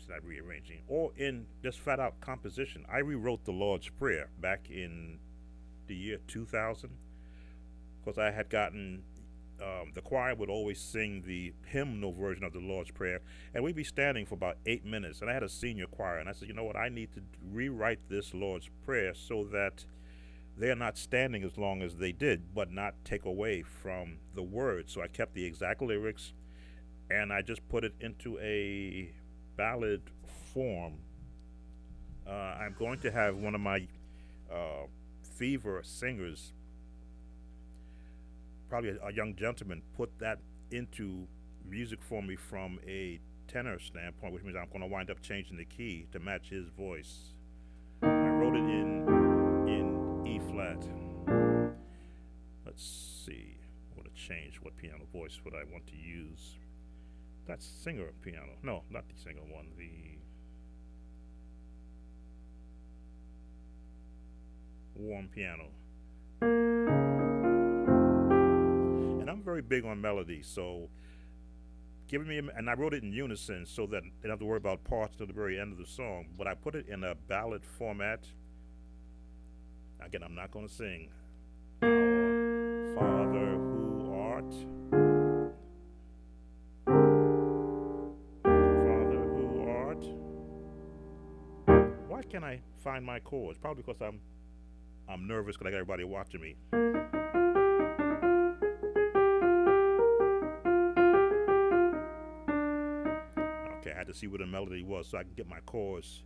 not rearranging, or in just flat out composition. I rewrote the Lord's Prayer back in the year 2000 because I had gotten the choir would always sing the hymnal version of the Lord's Prayer, and we'd be standing for about 8 minutes. And I had a senior choir, and I said, you know what, I need to rewrite this Lord's Prayer so that they're not standing as long as they did, but not take away from the words. So I kept the exact lyrics, and I just put it into a ballad form. I'm going to have one of my fever singers, probably a young gentleman, put that into music for me from a tenor standpoint, which means I'm going to wind up changing the key to match his voice. I wrote it in E flat. Let's see. I want to change what piano voice would I want to use. That's singer piano. No, not the singer one. The warm piano. And I'm very big on melody, so giving me, and I wrote it in unison so that I don't have to worry about parts till the very end of the song, but I put it in a ballad format. Again, I'm not going to sing. Our Father who art. Father who art. Why can't I find my chords? Probably because I'm nervous because I got everybody watching me. Okay, I had to see what the melody was so I can get my chords.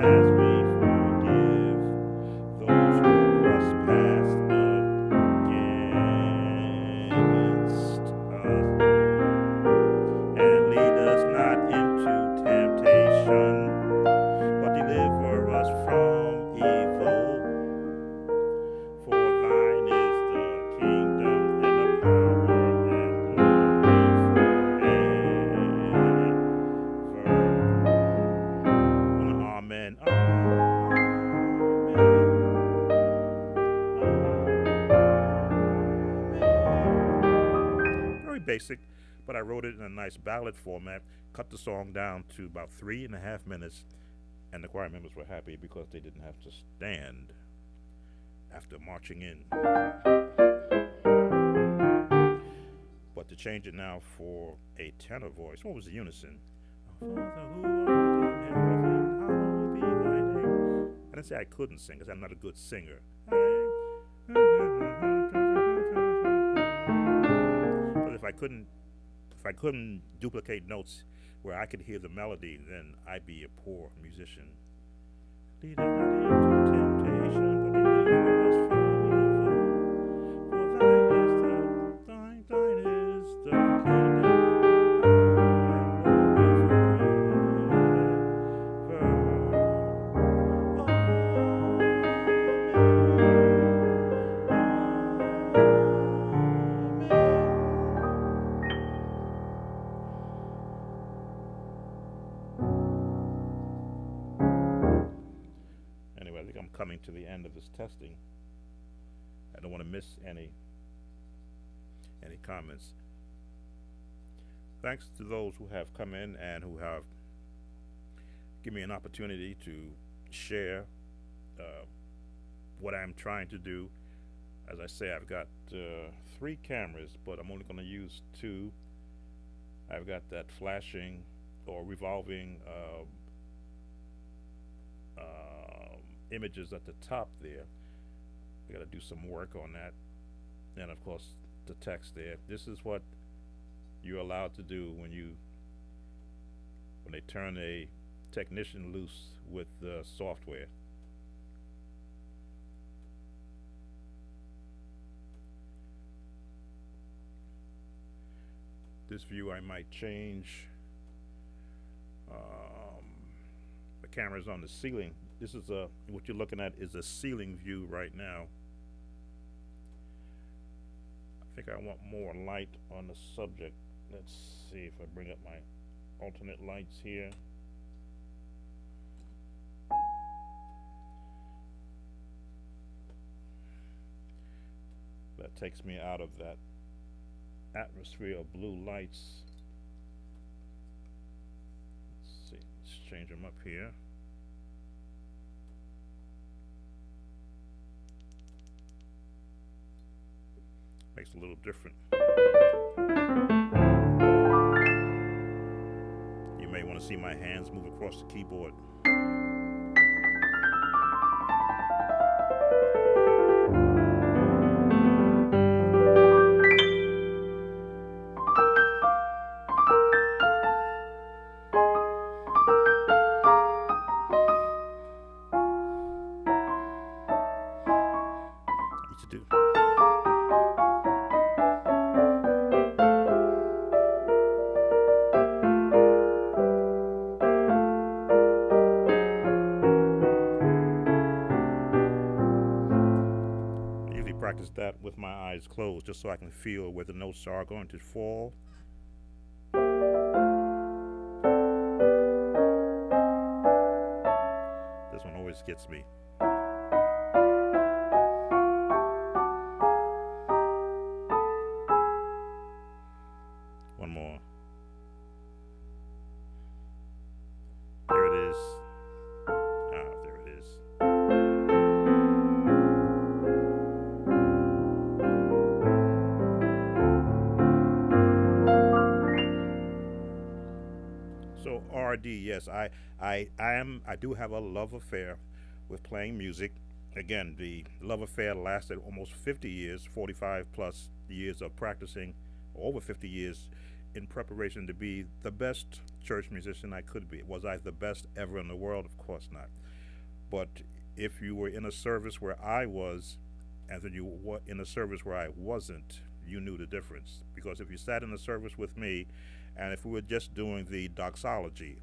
As we basic, but I wrote it in a nice ballad format, cut the song down to about 3.5 minutes, and the choir members were happy because they didn't have to stand after marching in. But to change it now for a tenor voice, what was the unison? Father who art in heaven, hallowed be thy name. I didn't say I couldn't sing because I'm not a good singer. But if I couldn't duplicate notes where I could hear the melody, then I'd be a poor musician. Lead us not into temptation, but deliver us from evil. For thine is the kingdom, and glory forever. Anyway, I think I'm coming to the end of this testing. I don't want to miss any comments. Thanks to those who have come in and who have given me an opportunity to share what I'm trying to do. As I say, I've got 3 cameras, but I'm only going to use 2. I've got that flashing or revolving images at the top there. I got to do some work on that, and of course the text there. This is what you're allowed to do when they turn a technician loose with the software. This view I might change. The camera's on the ceiling. This is what you're looking at is a ceiling view right now. I think I want more light on the subject. Let's see if I bring up my alternate lights here. That takes me out of that atmosphere of blue lights. Let's see, let's change them up here. Makes it a little different. You may want to see my hands move across the keyboard. Easy to do. Practice that with my eyes closed just so I can feel where the notes are going to fall. This one always gets me. One more. There it is. There it is. So RD, yes, I do have a love affair with playing music. Again, the love affair lasted almost 50 years, 45 plus years of practicing, over 50 years in preparation to be the best church musician I could be. Was I the best ever in the world? Of course not. But if you were in a service where I was, and then you were in a service where I wasn't, you knew the difference. Because if you sat in a service with me, and if we were just doing the doxology,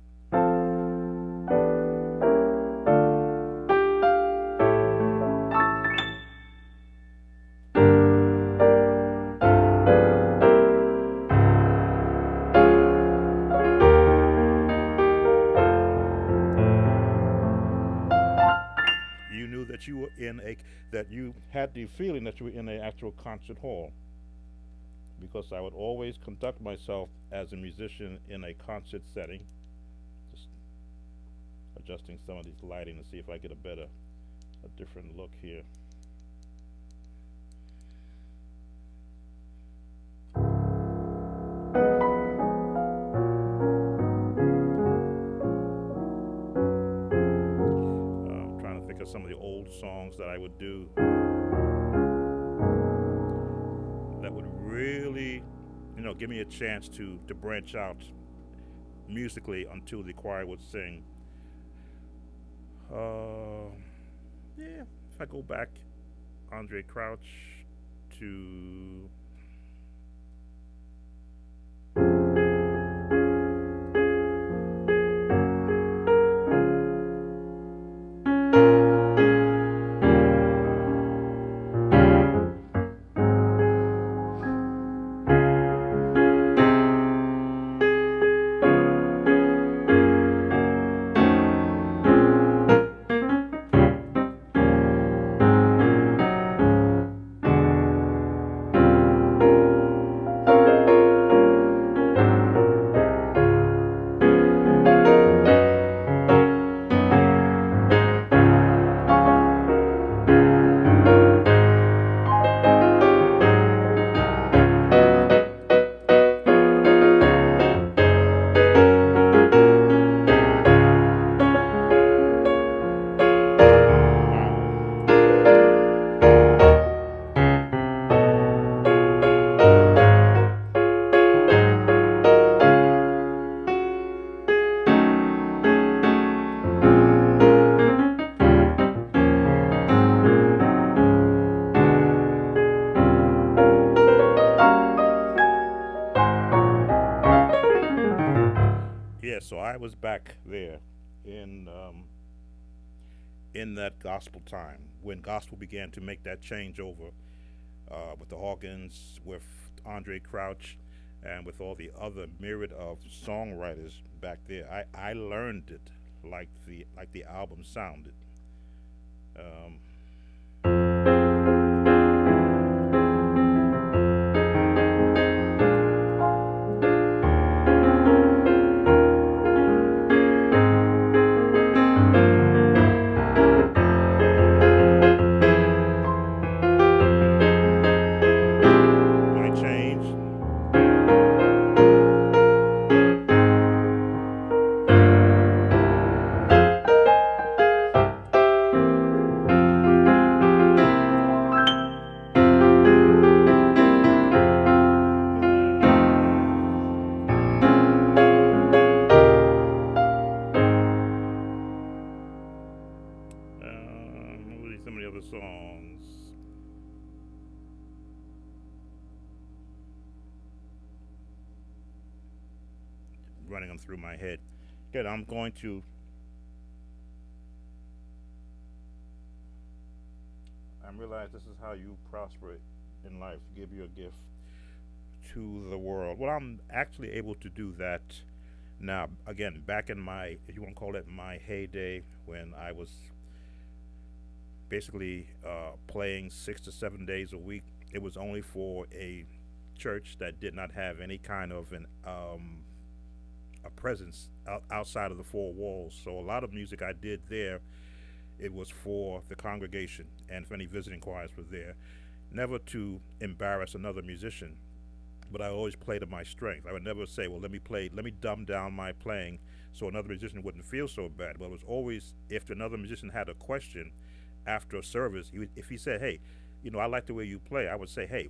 you knew that you were that you had the feeling that you were in an actual concert hall. because I would always conduct myself as a musician in a concert setting. Just adjusting some of these lighting to see if I get a different look here. I'm trying to think of some of the old songs that I would do that would really, give me a chance to branch out musically until the choir would sing. Yeah, if I go back, Andre Crouch to yeah, so I was back there in that gospel time when gospel began to make that changeover with the Hawkins, with Andre Crouch, and with all the other myriad of songwriters back there. I learned it like the album sounded. Um, might change. What are some of the other songs? Running them through my head. Good. I'm going to. I realize this is how you prosper in life. Give your gift to the world. Well, I'm actually able to do that now. Again, back in my, if you want to call it my heyday, when I was basically playing 6 to 7 days a week, it was only for a church that did not have any kind of a presence outside of the four walls. So a lot of music I did there, it was for the congregation and if any visiting choirs were there. Never to embarrass another musician, but I always played to my strength. I would never say, well, let me dumb down my playing so another musician wouldn't feel so bad. But it was always, if another musician had a question after a service, if he said, hey, I like the way you play, I would say, hey,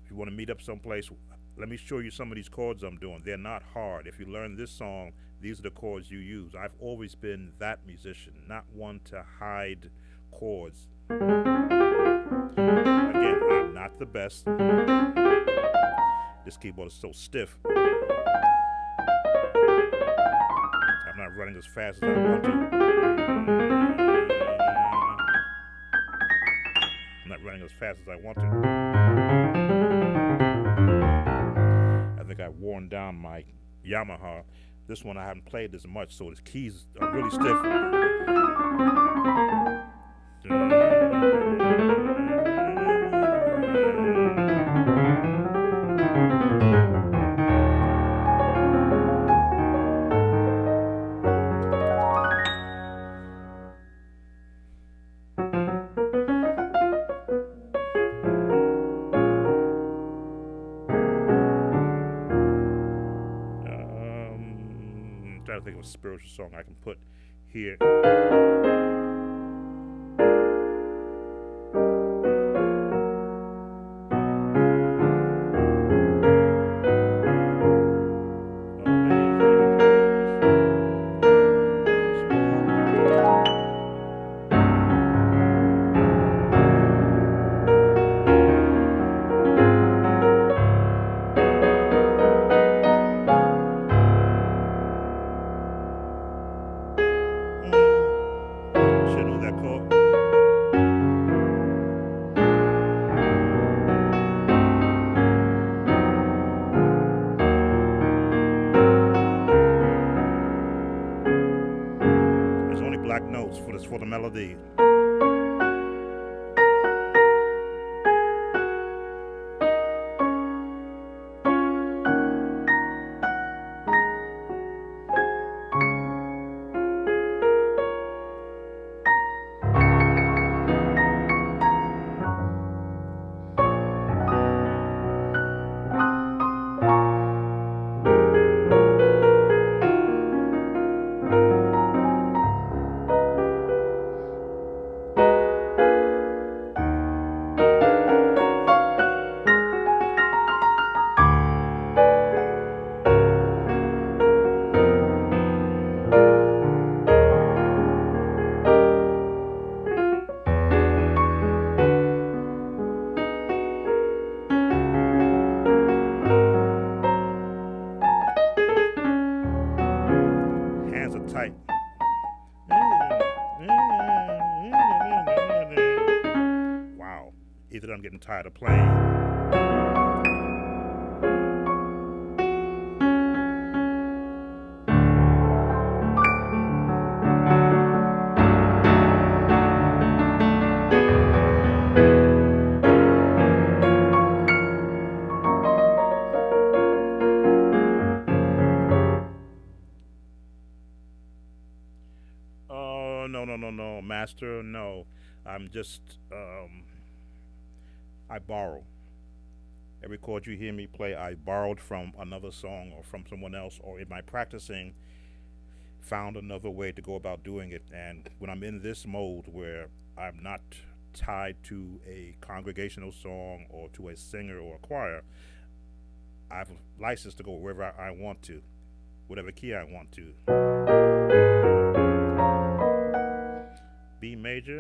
if you want to meet up someplace, let me show you some of these chords I'm doing. They're not hard. If you learn this song, these are the chords you use. I've always been that musician, not one to hide chords. Again, I'm not the best. This keyboard is so stiff. I'm not running as fast as I want to. I'm not running as fast as I want to. I think I've worn down my Yamaha. This one I haven't played as much, so the keys are really stiff. a spiritual song I can put here. Should know that chord. There's only black notes for the melody. Hands are tight. Wow. Either I'm getting tired of playing. Oh, no, master, no. I'm just, I borrow. Every chord you hear me play, I borrowed from another song or from someone else, or in my practicing, found another way to go about doing it. And when I'm in this mode where I'm not tied to a congregational song or to a singer or a choir, I've license to go wherever I want to, whatever key I want to. B major.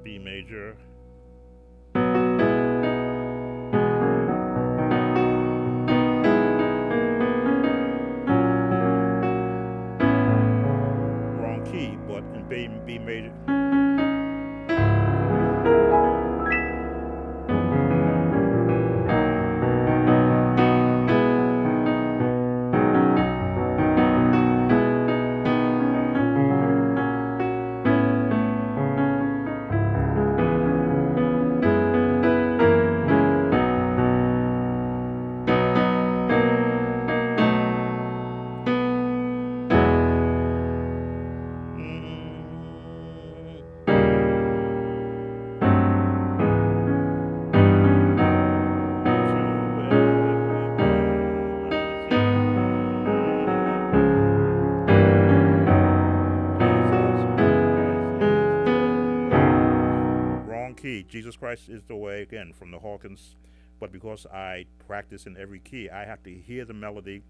B major. Wrong key, but in B major. Key. Jesus Christ is the way, again, from the Hawkins. But because I practice in every key, I have to hear the melody,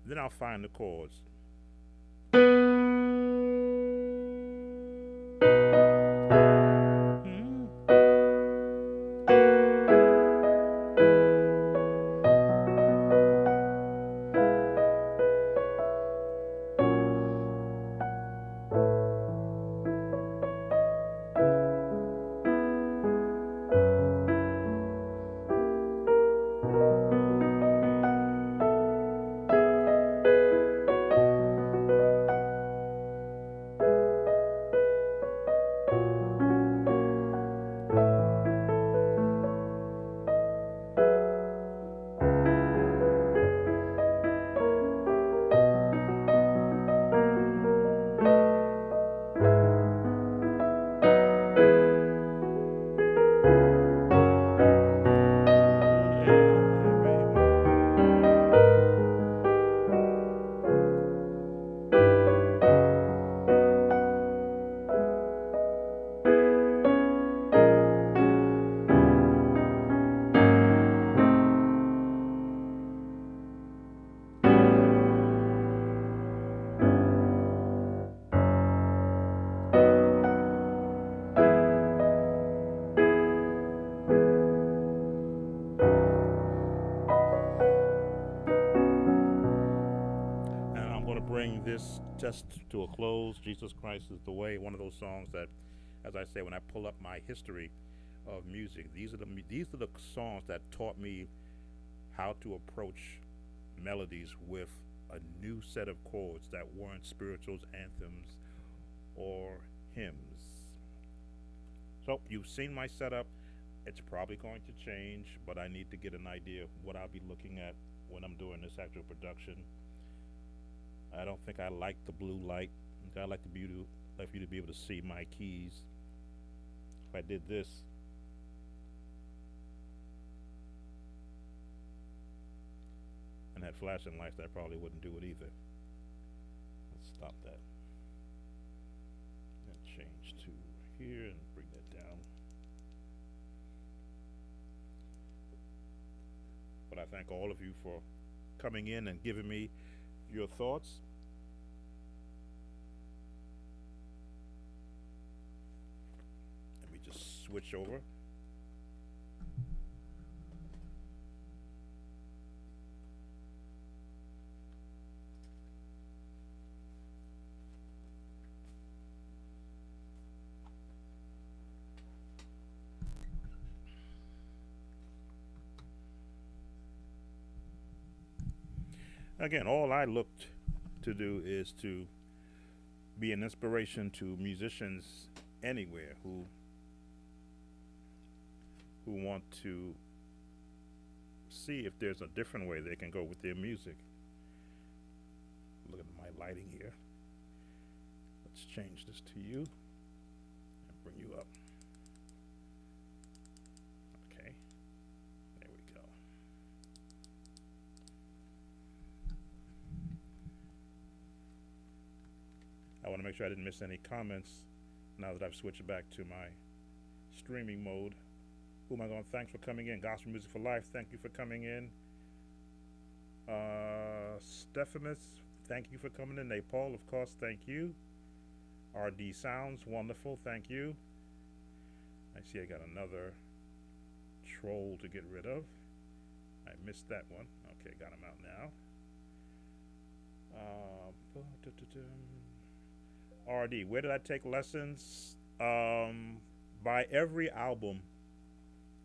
then I'll find the chords. bring this just to a close. Jesus Christ is the Way. One of those songs that, as I say, when I pull up my history of music, these are the songs that taught me how to approach melodies with a new set of chords that weren't spirituals, anthems, or hymns. So you've seen my setup. It's probably going to change, but I need to get an idea of what I'll be looking at when I'm doing this actual production. I don't think I like the blue light. I like like for you to be able to see my keys. If I did this, and had flashing lights, I probably wouldn't do it either. Let's stop that. And change to here and bring that down. But I thank all of you for coming in and giving me your thoughts. Let me just switch over. Again, all I looked to do is to be an inspiration to musicians anywhere who want to see if there's a different way they can go with their music. Look at my lighting here. Let's change this to you and bring you up. Okay, there we go. I want to make sure I didn't miss any comments now that I've switched back to my streaming mode. Who am I going to thank for coming in? Gospel Music for Life, thank you for coming in. Stephanus, thank you for coming in. Paul, of course, thank you. RD Sounds, wonderful, thank you. I see I got another troll to get rid of. I missed that one. Okay, got him out now. RD, where did I take lessons? By every album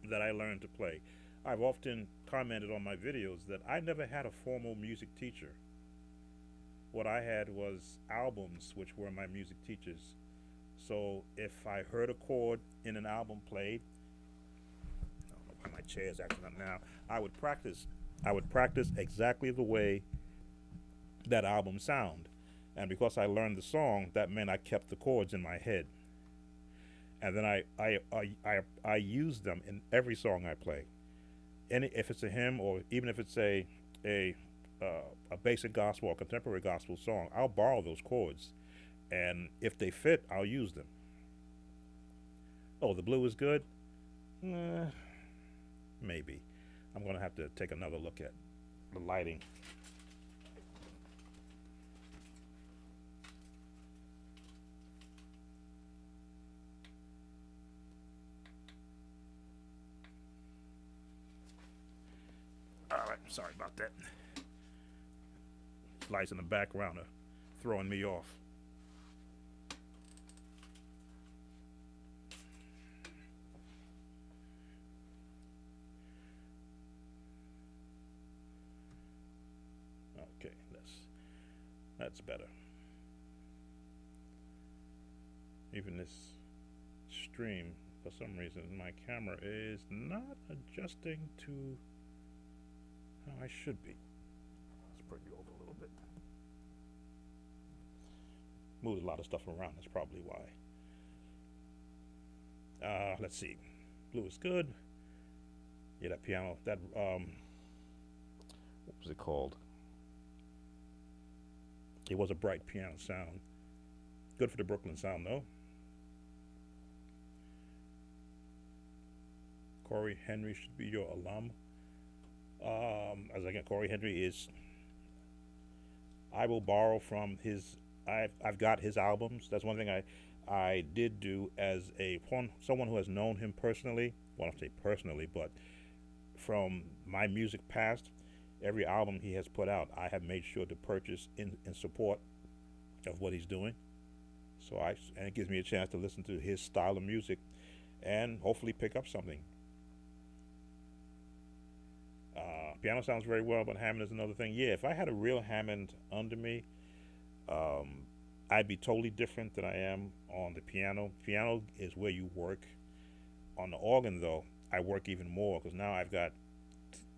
that I learned to play. I've often commented on my videos that I never had a formal music teacher. What I had was albums, which were my music teachers. So if I heard a chord in an album played, I don't know why my chair is acting up now, I would practice exactly the way that album sound. And because I learned the song, that meant I kept the chords in my head. And then I use them in every song I play. If it's a hymn or even if it's a basic gospel or contemporary gospel song, I'll borrow those chords. And if they fit, I'll use them. Oh, the blue is good? Maybe. I'm going to have to take another look at the lighting. Sorry about that. Lights in the background are throwing me off. Okay, that's better. Even this stream, for some reason, my camera is not adjusting to how I should be. Let's bring you over a little bit. Moved a lot of stuff around, that's probably why. Let's see. Blue is good. Yeah, that piano, what was it called? It was a bright piano sound. Good for the Brooklyn sound, though. Corey Henry should be your alum. As again, Corey Henry is. I will borrow from his. I've got his albums. That's one thing I did do as someone who has known him personally. Well, I don't say personally, but from my music past, Every album he has put out, I have made sure to purchase in support of what he's doing. And it gives me a chance to listen to his style of music and hopefully pick up something. Piano sounds very well, but Hammond is another thing. Yeah, if I had a real Hammond under me, um, I'd be totally different than I am on the piano. Piano is where you work. On the organ, though, I work even more because now I've got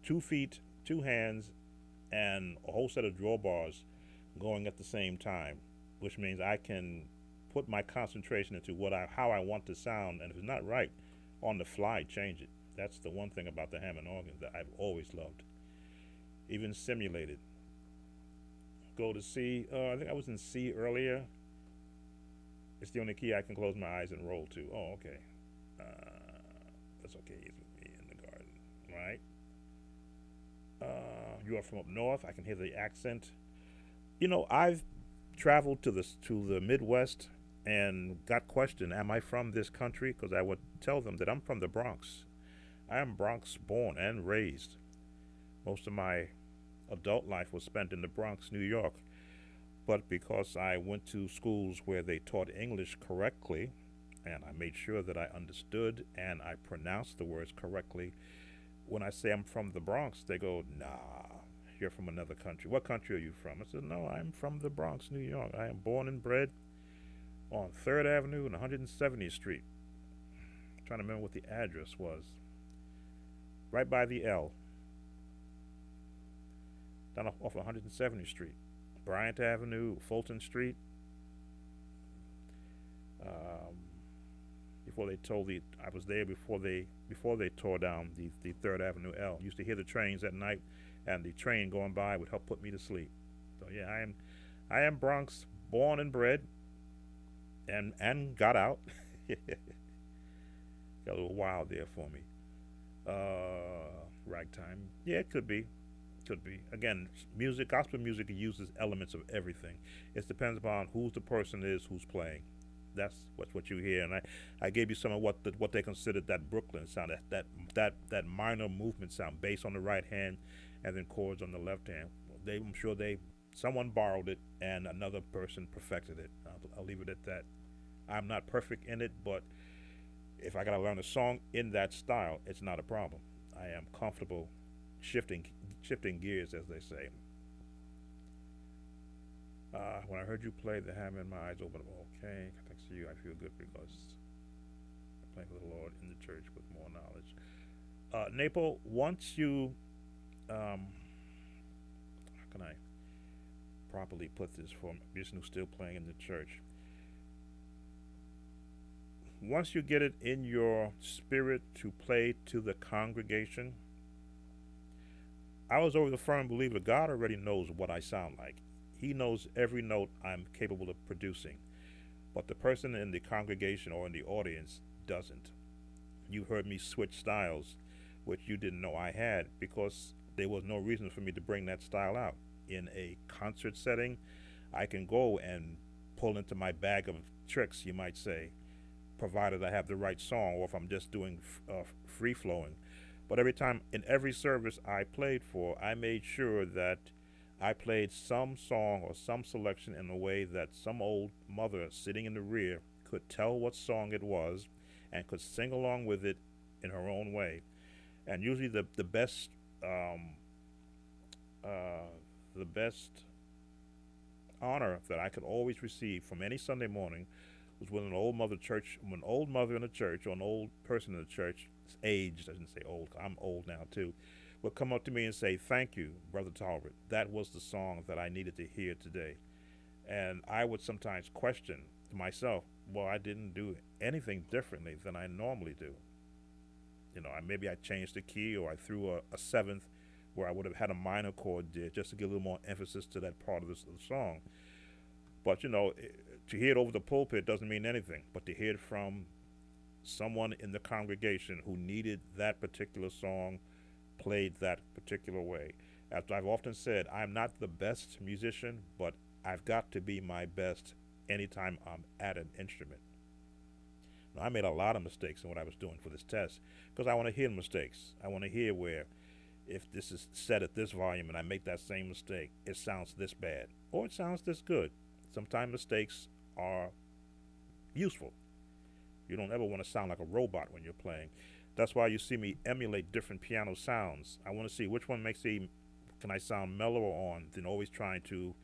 2 feet, 2 hands, and a whole set of drawbars going at the same time, which means I can put my concentration into how I want to sound, and if it's not right, on the fly, change it. That's the one thing about the Hammond organ that I've always loved. Even simulated. Go to C. I think I was in C earlier. It's the only key I can close my eyes and roll to. Oh, okay. That's okay. He's with me in the garden, right? You are from up north. I can hear the accent. I've traveled to the Midwest and got questioned, am I from this country? Because I would tell them that I'm from the Bronx. I am Bronx born and raised. Most of my adult life was spent in the Bronx, New York. But because I went to schools where they taught English correctly, and I made sure that I understood and I pronounced the words correctly, when I say I'm from the Bronx, they go, nah, you're from another country. What country are you from? I said, no, I'm from the Bronx, New York. I am born and bred on 3rd Avenue and 170th Street. I'm trying to remember what the address was. Right by the L, down off 170th Street. Bryant Avenue, Fulton Street. Um, before they told the, I was there before they tore down the Third Avenue L. Used to hear the trains at night, and the train going by would help put me to sleep. So yeah, I am Bronx, born and bred, and got out. Got a little wild there for me. Ragtime, yeah, it could be. Could be. Again, music, gospel music uses elements of everything. It depends upon who the person is who's playing. That's what you hear, and I gave you some of what they considered that Brooklyn sound, that minor movement sound, bass on the right hand, and then chords on the left hand. I'm sure someone borrowed it and another person perfected it. I'll leave it at that. I'm not perfect in it, but if I gotta learn a song in that style, it's not a problem. I am comfortable shifting gears, as they say. When I heard you play the Hammond, my eyes opened up. Okay, thanks to you, I feel good because I'm playing for the Lord in the church with more knowledge. Napo, once you, how can I properly put this for a musician who's still playing in the church? Once you get it in your spirit to play to the congregation, I was always a firm believer God already knows what I sound like. He knows every note I'm capable of producing. But the person in the congregation or in the audience doesn't. You heard me switch styles, which you didn't know I had, because there was no reason for me to bring that style out. In a concert setting, I can go and pull into my bag of tricks, you might say, provided I have the right song or if I'm just doing free flowing. But in every service I played for, I made sure that I played some song or some selection in a way that some old mother sitting in the rear could tell what song it was and could sing along with it in her own way. And usually the best the best honor that I could always receive from any Sunday morning was when an old mother in the church or an old person in the church, aged, I didn't say old, I'm old now too, would come up to me and say, "Thank you, Brother Talbot. That was the song that I needed to hear today." And I would sometimes question to myself, well, I didn't do anything differently than I normally do. Maybe I changed the key or I threw a seventh where I would have had a minor chord there just to give a little more emphasis to that part of the song. But, to hear it over the pulpit doesn't mean anything, but to hear it from someone in the congregation who needed that particular song played that particular way. As I've often said, I'm not the best musician, but I've got to be my best anytime I'm at an instrument. Now, I made a lot of mistakes in what I was doing for this test because I want to hear mistakes. I want to hear where if this is set at this volume and I make that same mistake, it sounds this bad or it sounds this good. Sometimes mistakes are useful. You don't ever want to sound like a robot when you're playing. That's why you see me emulate different piano sounds. I want to see which one can I sound mellower on than always trying to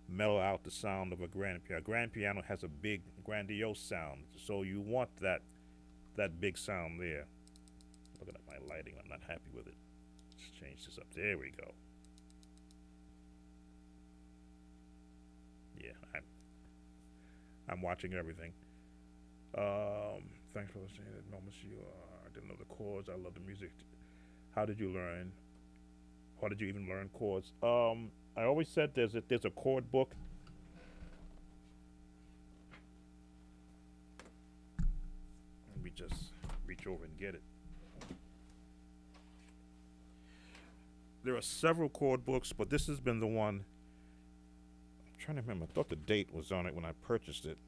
mellow out the sound of a grand piano. A grand piano has a big, grandiose sound, so you want that big sound there. Looking at my lighting, I'm not happy with it. Let's change this up. There we go. Yeah, I'm watching everything. Thanks for listening. At moments I didn't know the chords. I love the music. How did you learn? How did you even learn chords? I always said there's a chord book. Let me just reach over and get it. There are several chord books, but this has been the one. I'm trying to remember. I thought the date was on it when I purchased it.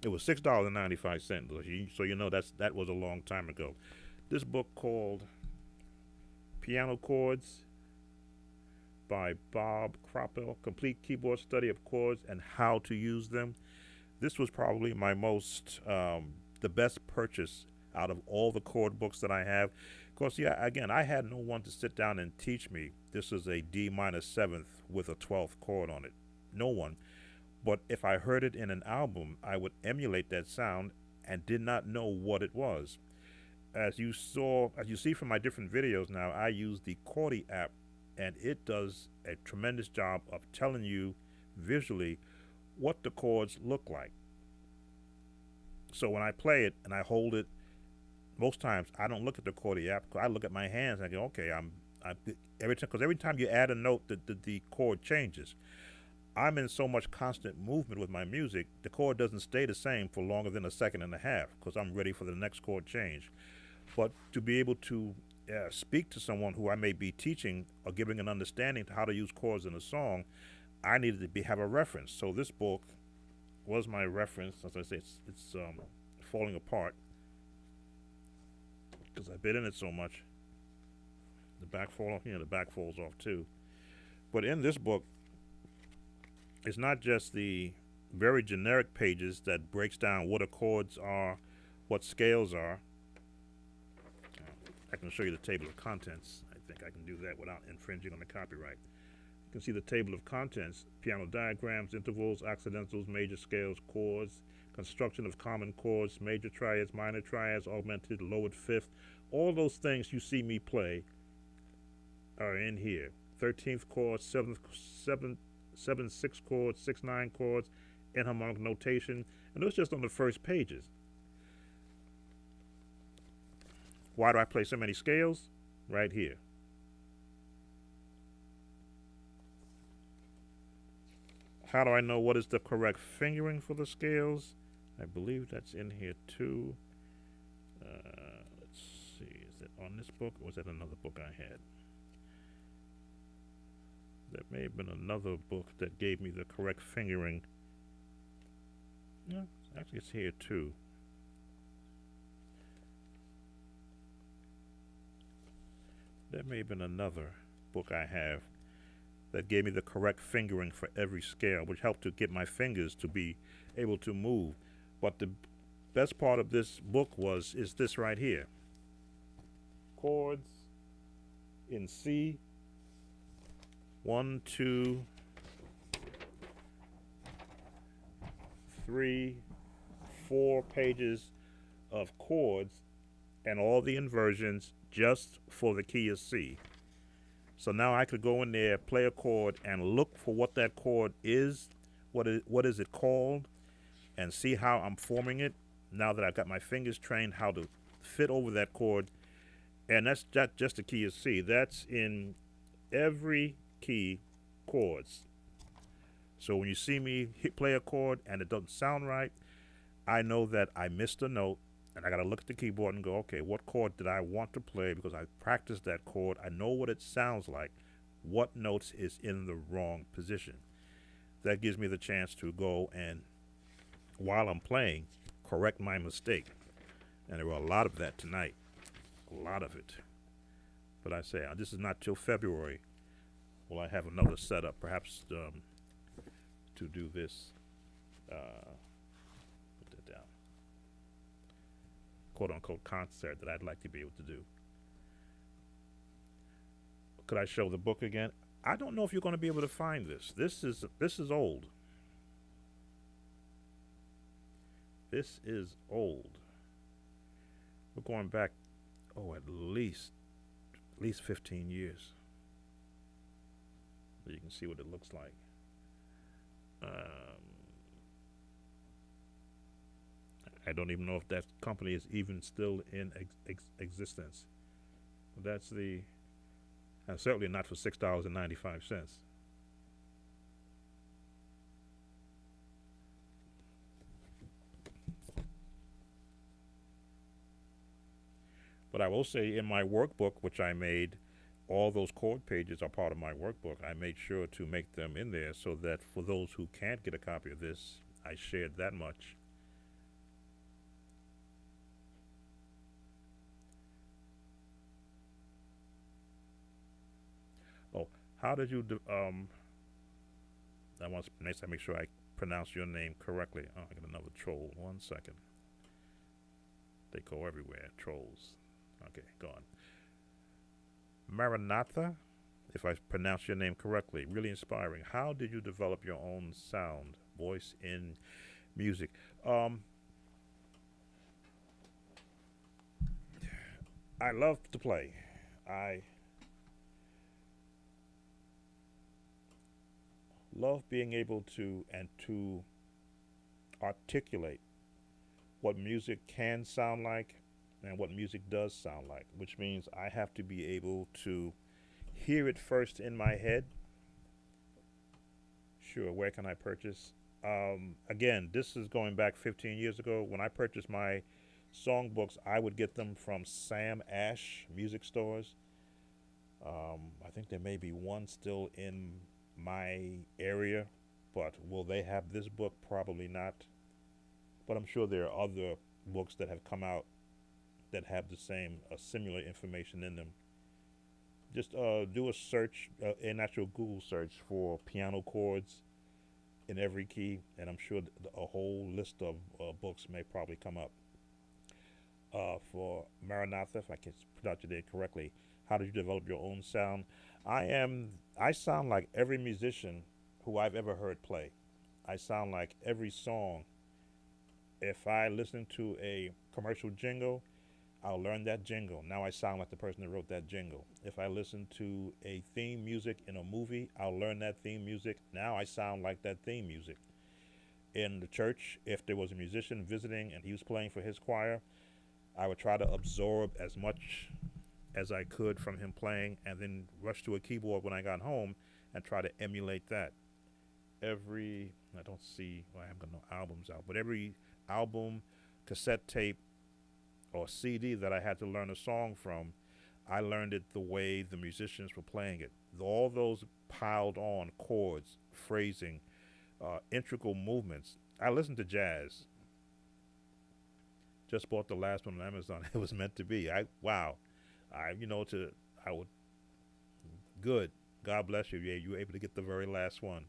It was $6.95, so you know that was a long time ago. This book called Piano Chords by Bob Croppell, Complete Keyboard Study of Chords and How to Use Them. This was probably my the best purchase out of all the chord books that I have. Of course, yeah, again, I had no one to sit down and teach me. This is a D minor 7th with a 12th chord on it. No one. But if I heard it in an album, I would emulate that sound and did not know what it was. As you see from my different videos now, I use the Chordy app, and it does a tremendous job of telling you visually what the chords look like. So when I play it and I hold it, most times I don't look at the Chordy app. I look at my hands and I go, okay, every time you add a note, the chord changes. I'm in so much constant movement with my music, the chord doesn't stay the same for longer than a second and a half because I'm ready for the next chord change. But to be able to speak to someone who I may be teaching or giving an understanding to how to use chords in a song, I needed to have a reference. So this book was my reference. As I say, it's falling apart because I've been in it so much. The back falls off too. But in this book, it's not just the very generic pages that breaks down what chords are, what scales are. I can show you the table of contents. I think I can do that without infringing on the copyright. You can see the table of contents, piano diagrams, intervals, accidentals, major scales, chords, construction of common chords, major triads, minor triads, augmented, lowered fifth. All those things you see me play are in here. 13th chord, 7/6 chords, 6/9 chords, enharmonic notation, and those just on the first pages. Why do I play so many scales? Right here. How do I know what is the correct fingering for the scales? I believe that's in here too. Let's see, is it on this book or was that another book I had? There may have been another book that gave me the correct fingering. No, actually it's here too. There may have been another book I have that gave me the correct fingering for every scale, which helped to get my fingers to be able to move. But the best part of this book is this right here. Chords in C. 1, 2, 3, 4 pages of chords and all the inversions just for the key of C. So now I could go in there, play a chord, and look for what that chord is, what is it called, and see how I'm forming it. Now that I've got my fingers trained how to fit over that chord, and that's just the key of C. That's in every key chords. So when you see me play a chord and it doesn't sound right, I know that I missed a note, and I got to look at the keyboard and go, okay, what chord did I want to play? Because I practiced that chord. I know what it sounds like. What notes is in the wrong position? That gives me the chance to go and, while I'm playing, correct my mistake. And there were a lot of that tonight. A lot of it. But I say this is not till February. Will I have another setup, perhaps to do this? Put that down. "Quote unquote" concert that I'd like to be able to do. Could I show the book again? I don't know if you're going to be able to find this. This is old. This is old. We're going back, at least 15 years. So you can see what it looks like. I don't even know if that company is even still in existence. That's and certainly not for $6.95. But I will say, in my workbook, which I made, all those chord pages are part of my workbook. I made sure to make them in there so that for those who can't get a copy of this, I shared that much. Oh, how did you I want next time make sure I pronounce your name correctly. Oh, I got another troll. 1 second. They go everywhere. Trolls. Okay, go on. Maranatha, if I pronounce your name correctly, really inspiring. How did you develop your own sound, voice in music? I love to play. I love being able to articulate what music can sound like and what music does sound like, which means I have to be able to hear it first in my head. Sure, where can I purchase? Again, this is going back 15 years ago. When I purchased my songbooks, I would get them from Sam Ash music stores. I think there may be one still in my area, but will they have this book? Probably not. But I'm sure there are other books that have come out that have the same similar information in them. Just do a search, an actual Google search for piano chords in every key, and I'm sure a whole list of books may probably come up. For Maranatha, if I can pronounce your name correctly, how did you develop your own sound? I sound like every musician who I've ever heard play. I sound like every song. If I listen to a commercial jingle, I'll learn that jingle. Now I sound like the person that wrote that jingle. If I listen to a theme music in a movie, I'll learn that theme music. Now I sound like that theme music. In the church, if there was a musician visiting and he was playing for his choir, I would try to absorb as much as I could from him playing and then rush to a keyboard when I got home and try to emulate that. I don't see, well, I haven't got no albums out, but every album, cassette tape, or CD that I had to learn a song from, I learned it the way the musicians were playing it. All those piled on chords, phrasing, integral movements. I listened to jazz. Just bought the last one on Amazon. It was meant to be. I would, good. God bless you. Yeah, you were able to get the very last one.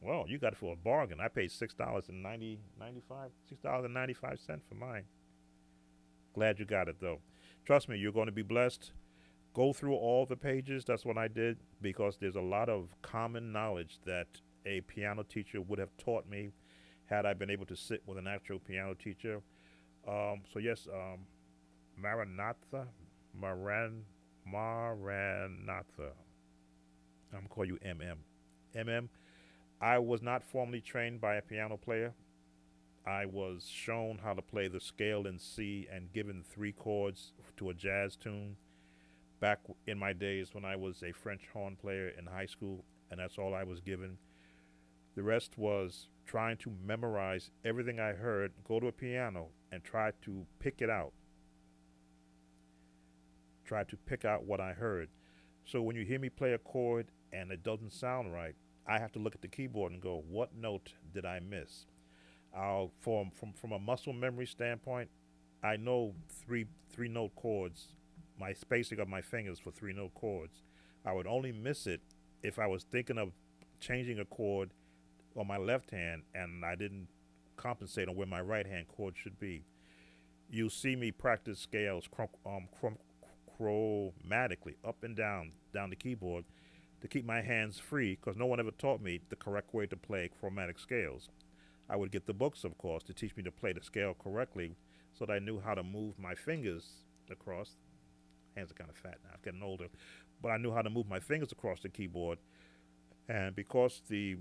Well, you got it for a bargain. I paid $6.95 for mine. Glad you got it though. Trust me, you're going to be blessed. Go through all the pages. That's what I did because there's a lot of common knowledge that a piano teacher would have taught me had I been able to sit with an actual piano teacher. So yes, Maranatha, Maranatha. I'm gonna call you MM. MM. I was not formally trained by a piano player. I was shown how to play the scale in C and given 3 chords to a jazz tune back in my days when I was a French horn player in high school, and that's all I was given. The rest was trying to memorize everything I heard, go to a piano, and try to pick it out. Try to pick out what I heard. So when you hear me play a chord and it doesn't sound right, I have to look at the keyboard and go, what note did I miss? From a muscle memory standpoint, I know three note chords my spacing of my fingers for 3 note chords. I would only miss it if I was thinking of changing a chord on my left hand and I didn't compensate on where my right hand chord should be. You'll see me practice scales chromatically up and down the keyboard to keep my hands free because no one ever taught me the correct way to play chromatic scales. I would get the books, of course, to teach me to play the scale correctly so that I knew how to move my fingers across. Hands are kind of fat now, I'm getting older. But I knew how to move my fingers across the keyboard. And because the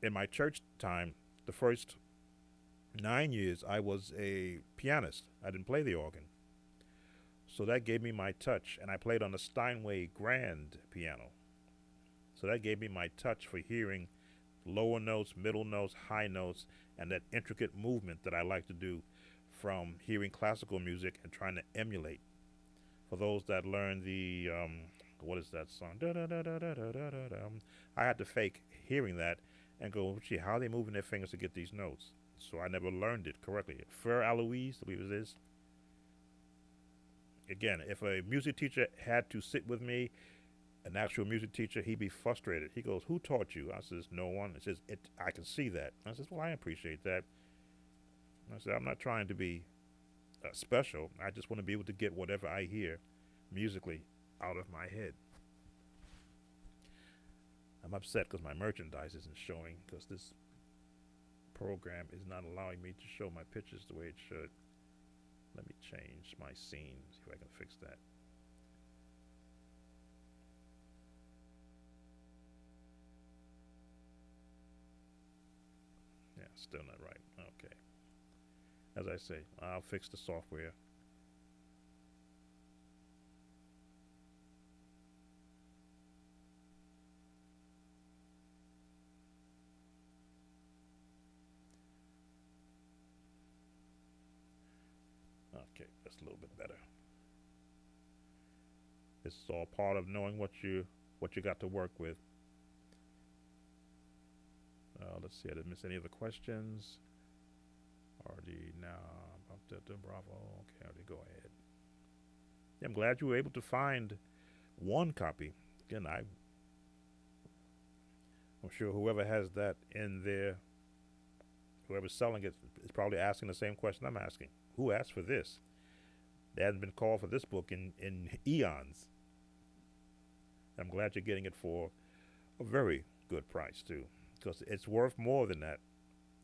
in my church time, the first 9 years, I was a pianist. I didn't play the organ. So that gave me my touch. And I played on the Steinway grand piano. So that gave me my touch for hearing lower notes, middle notes, high notes, and that intricate movement that I like to do from hearing classical music and trying to emulate. For those that learn the, what is that song? Da, da, da, da, da, da, da, da. I had to fake hearing that and go, gee, how are they moving their fingers to get these notes? So I never learned it correctly. Fer Aloise, I believe it is. Again, if a music teacher had to sit with me, an actual music teacher, he'd be frustrated. He goes, who taught you? I says, no one. He says, I can see that. I says, well, I appreciate that. I said, I'm not trying to be special. I just want to be able to get whatever I hear musically out of my head. I'm upset because my merchandise isn't showing because this program is not allowing me to show my pictures the way it should. Let me change my scene, see if I can fix that. Yeah, still not right. Okay. As I say, I'll fix the software. Okay, that's a little bit better. This is all part of knowing what you got to work with. Let's see, I didn't miss any of the questions. Already now, bravo. Okay, already go ahead. Yeah, I'm glad you were able to find one copy. Again, I'm sure whoever has that in there, whoever's selling it is probably asking the same question I'm asking. Who asked for this? They hadn't been called for this book in eons. I'm glad you're getting it for a very good price, too, because it's worth more than that.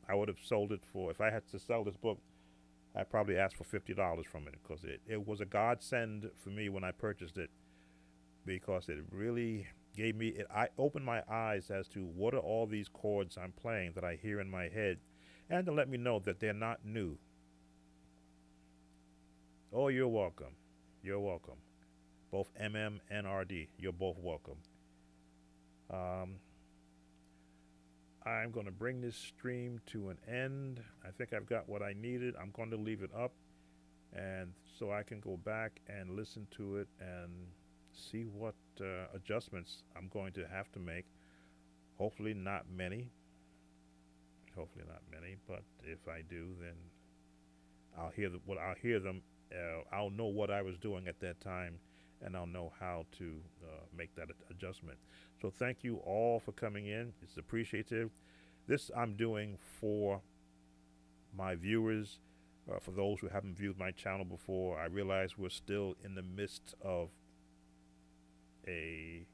I would have sold it for, if I had to sell this book, I'd probably ask for $50 from it because it was a godsend for me when I purchased it because it really gave me, I opened my eyes as to what are all these chords I'm playing that I hear in my head and to let me know that they're not new. Oh, you're welcome. You're welcome. Both MM and RD, you're both welcome. I'm going to bring this stream to an end. I think I've got what I needed. I'm going to leave it up and so I can go back and listen to it and see what adjustments I'm going to have to make. Hopefully not many. Hopefully not many, but if I do, then I'll hear them. I'll know what I was doing at that time, and I'll know how to make that adjustment. So thank you all for coming in. It's appreciative. This I'm doing for my viewers, for those who haven't viewed my channel before. I realize we're still in the midst of a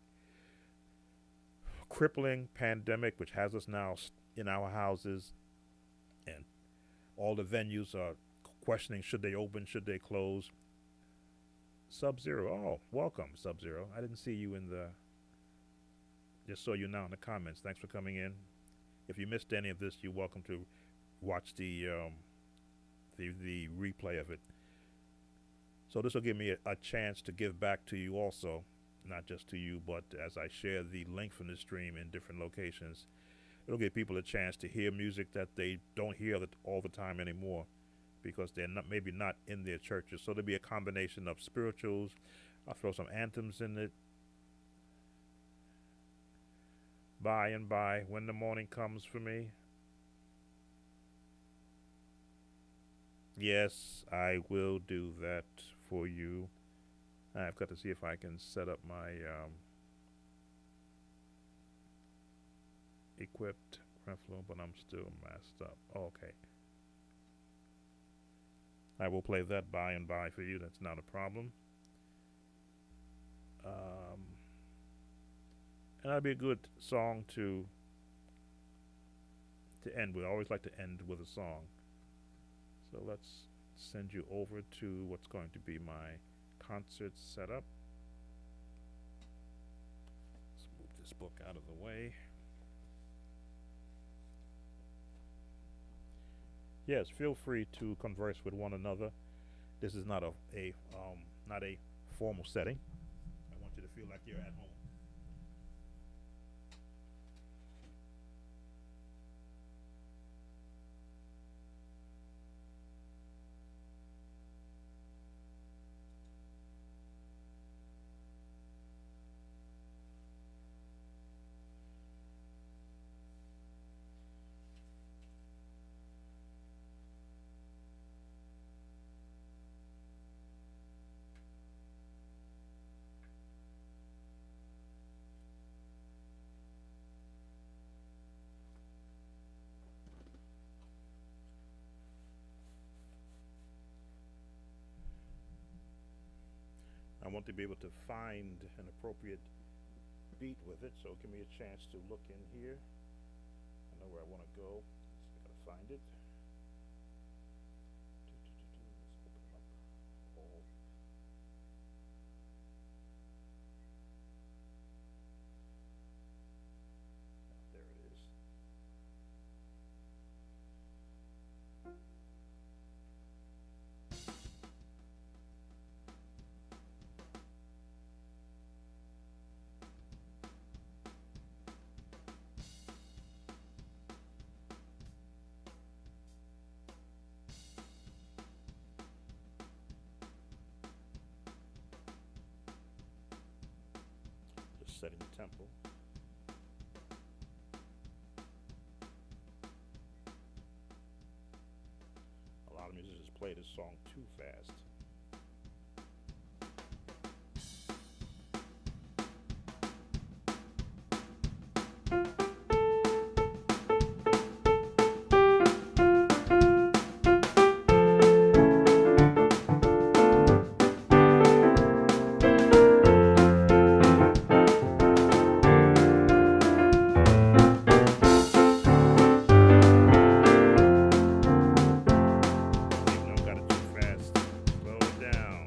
crippling pandemic, which has us now in our houses, and all the venues are questioning, should they open, should they close. Sub-Zero, oh, welcome, Sub-Zero. I didn't see you in the, just saw you now in the comments. Thanks for coming in. If you missed any of this, you're welcome to watch the replay of it. So this will give me a chance to give back to you also, not just to you, but as I share the link from the stream in different locations, it'll give people a chance to hear music that they don't hear all the time anymore, because they're not, maybe not in their churches. So there'll be a combination of spirituals. I'll throw some anthems in it. By and by, when the morning comes for me. Yes, I will do that for you. I've got to see if I can set up my equipped flow, but I'm still messed up. Okay. I will play that by and by for you. That's not a problem. And that'd be a good song to end with. I always like to end with a song. So let's send you over to what's going to be my concert setup. Let's move this book out of the way. Yes, feel free to converse with one another. This is not not a formal setting. I want you to feel like you're at home. I want to be able to find an appropriate beat with it, so give me a chance to look in here. I know where I want to go. Just gotta find it. Let's open up all. There it is. Just setting the tempo. A lot of musicians play this song too fast. Even though I got it too fast, slow it down.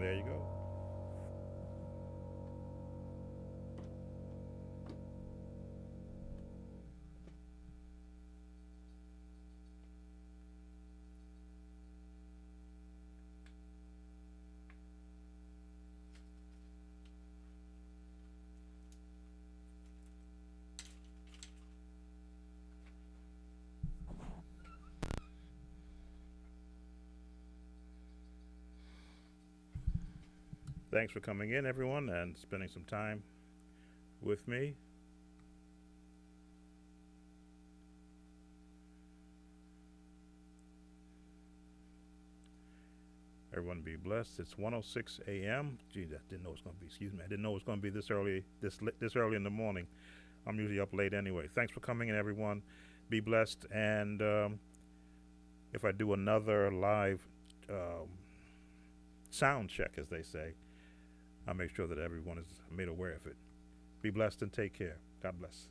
There you go. Thanks for coming in, everyone, and spending some time with me. Everyone be blessed. It's 1:06 a.m. Gee, I didn't know it was going to be. Excuse me. I didn't know it was going to be this early. This early in the morning. I'm usually up late anyway. Thanks for coming in, everyone. Be blessed. And if I do another live sound check, as they say, I'll make sure that everyone is made aware of it. Be blessed and take care. God bless.